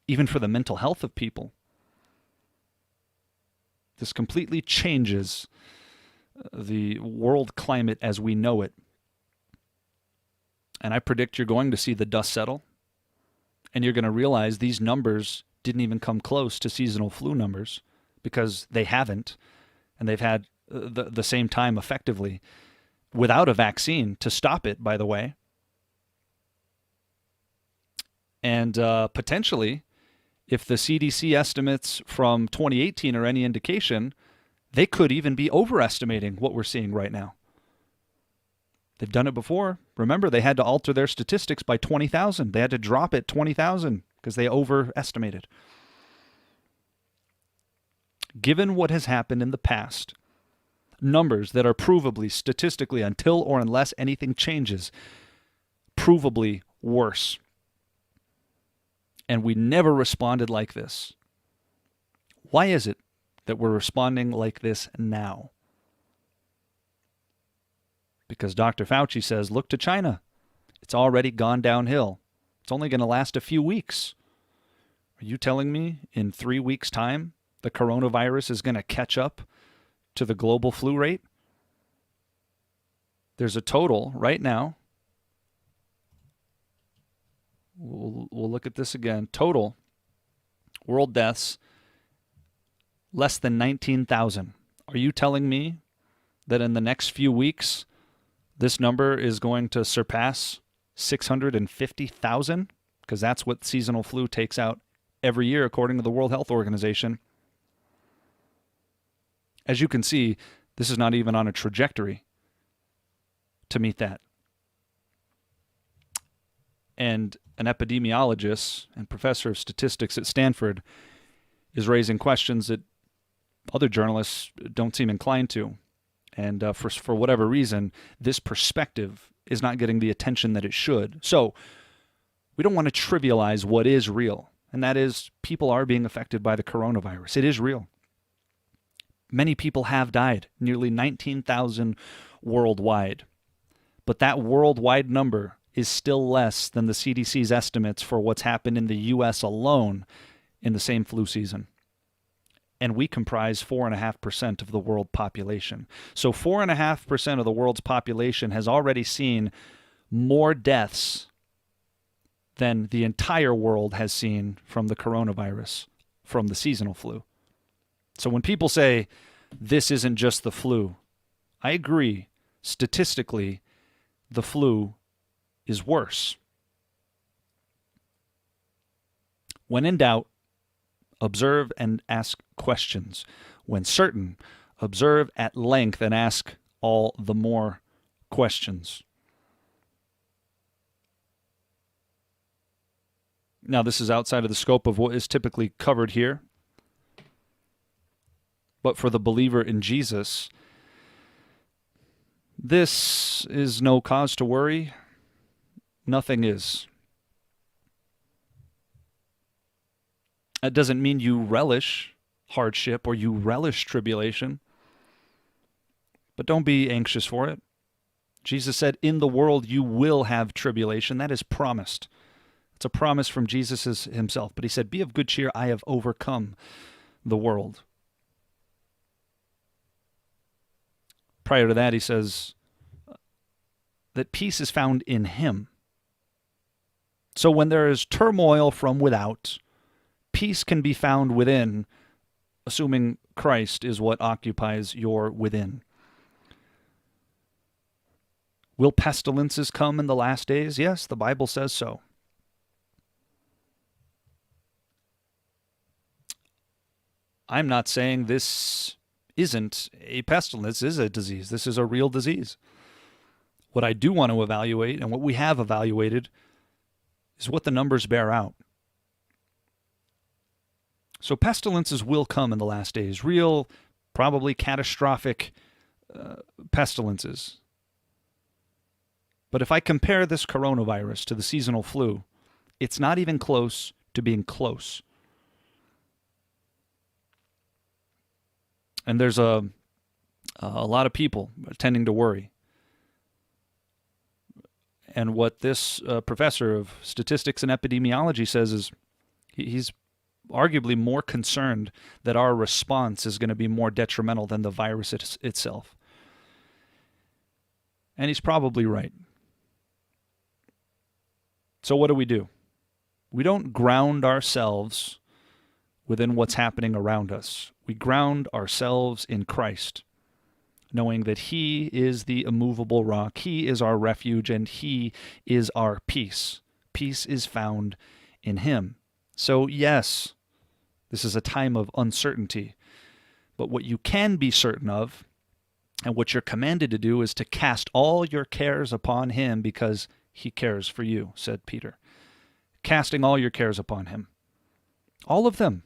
even for the mental health of people. This completely changes the world climate as we know it. And I predict you're going to see the dust settle, and you're going to realize these numbers didn't even come close to seasonal flu numbers because they haven't, and they've had the same time effectively without a vaccine to stop it, by the way. And potentially, if the CDC estimates from 2018 are any indication, they could even be overestimating what we're seeing right now. They've done it before. Remember, they had to alter their statistics by 20,000. They had to drop it 20,000 because they overestimated. Given what has happened in the past, numbers that are provably, statistically, until or unless anything changes, provably worse. And we never responded like this. Why is it that we're responding like this now? Because Dr. Fauci says, look to China. It's already gone downhill. It's only going to last a few weeks. Are you telling me in 3 weeks' time the coronavirus is going to catch up to the global flu rate? There's a total right now. We'll look at this again. Total world deaths, less than 19,000. Are you telling me that in the next few weeks, this number is going to surpass 650,000? Because that's what seasonal flu takes out every year, according to the World Health Organization. As you can see, this is not even on a trajectory to meet that. And an epidemiologist and professor of statistics at Stanford is raising questions that other journalists don't seem inclined to. And for whatever reason, this perspective is not getting the attention that it should. So we don't want to trivialize what is real, and that is people are being affected by the coronavirus. It is real. Many people have died, nearly 19,000 worldwide. But that worldwide number is still less than the CDC's estimates for what's happened in the U.S. alone in the same flu season. And we comprise 4.5% of the world population. So 4.5% of the world's population has already seen more deaths than the entire world has seen from the coronavirus, from the seasonal flu. So when people say this isn't just the flu. I agree. Statistically, the flu is worse. When in doubt, observe and ask questions. When certain, observe at length and ask all the more questions. Now, this is outside of the scope of what is typically covered here. But for the believer in Jesus, this is no cause to worry. Nothing is. That doesn't mean you relish hardship or you relish tribulation. But don't be anxious for it. Jesus said, in the world you will have tribulation. That is promised. It's a promise from Jesus himself. But he said, be of good cheer, I have overcome the world. Prior to that, he says that peace is found in him. So when there is turmoil from without, peace can be found within, assuming Christ is what occupies your within. Will pestilences come in the last days? Yes, the Bible says so. I'm not saying this isn't a pestilence, this is a disease. This is a real disease. What I do want to evaluate, and what we have evaluated, is what the numbers bear out. So pestilences will come in the last days. Real, probably catastrophic pestilences. But if I compare this coronavirus to the seasonal flu, it's not even close to being close. And there's a lot of people tending to worry. And what this professor of statistics and epidemiology says is he's arguably more concerned that our response is going to be more detrimental than the virus itself. And he's probably right. So what do? We don't ground ourselves within what's happening around us. We ground ourselves in Christ, knowing that he is the immovable rock, he is our refuge, and he is our peace. Peace is found in him. So yes, this is a time of uncertainty, but what you can be certain of, and what you're commanded to do, is to cast all your cares upon him because he cares for you, said Peter. Casting all your cares upon him. All of them.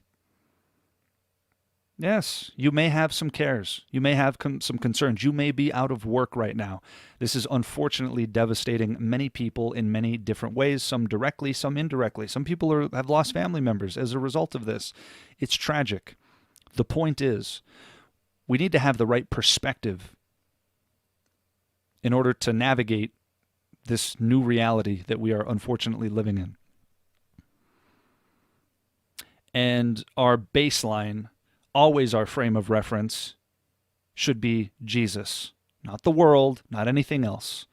Yes, you may have some cares. You may have some concerns. You may be out of work right now. This is unfortunately devastating many people in many different ways, some directly, some indirectly. Some people have lost family members as a result of this. It's tragic. The point is, we need to have the right perspective in order to navigate this new reality that we are unfortunately living in. And our baseline, always our frame of reference, should be Jesus. Not the world, not anything else.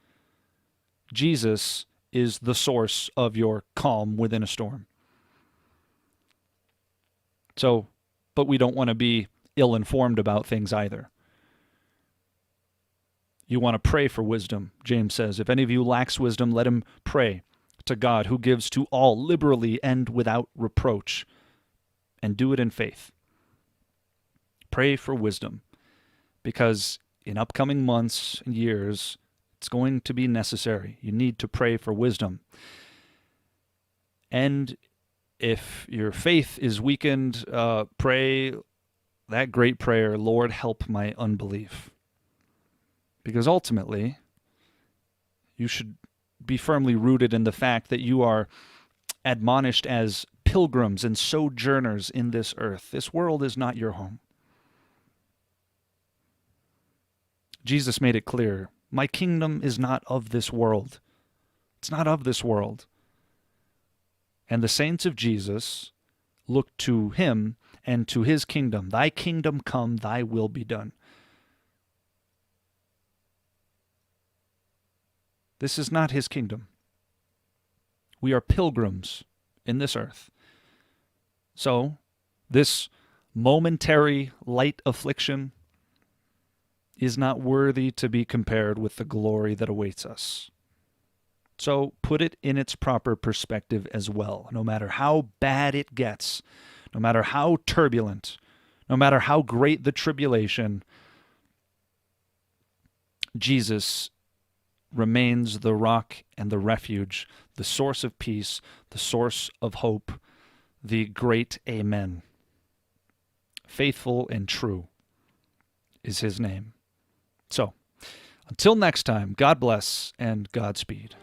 Jesus is the source of your calm within a storm. So, but we don't want to be ill-informed about things either. You want to pray for wisdom, James says. If any of you lacks wisdom, let him pray to God, who gives to all liberally and without reproach, and do it in faith. Pray for wisdom, because in upcoming months and years, it's going to be necessary. You need to pray for wisdom. And if your faith is weakened, pray that great prayer, Lord, help my unbelief. Because ultimately, you should be firmly rooted in the fact that you are admonished as pilgrims and sojourners in this earth. This world is not your home. Jesus made it clear, my kingdom is not of this world. It's not of this world. And the saints of Jesus look to him and to his kingdom. Thy kingdom come, thy will be done. This is not his kingdom. We are pilgrims in this earth. So, this momentary light affliction, is not worthy to be compared with the glory that awaits us. So put it in its proper perspective as well. No matter how bad it gets, no matter how turbulent, no matter how great the tribulation, Jesus remains the rock and the refuge, the source of peace, the source of hope, the great Amen. Faithful and true is his name. So, until next time, God bless and Godspeed.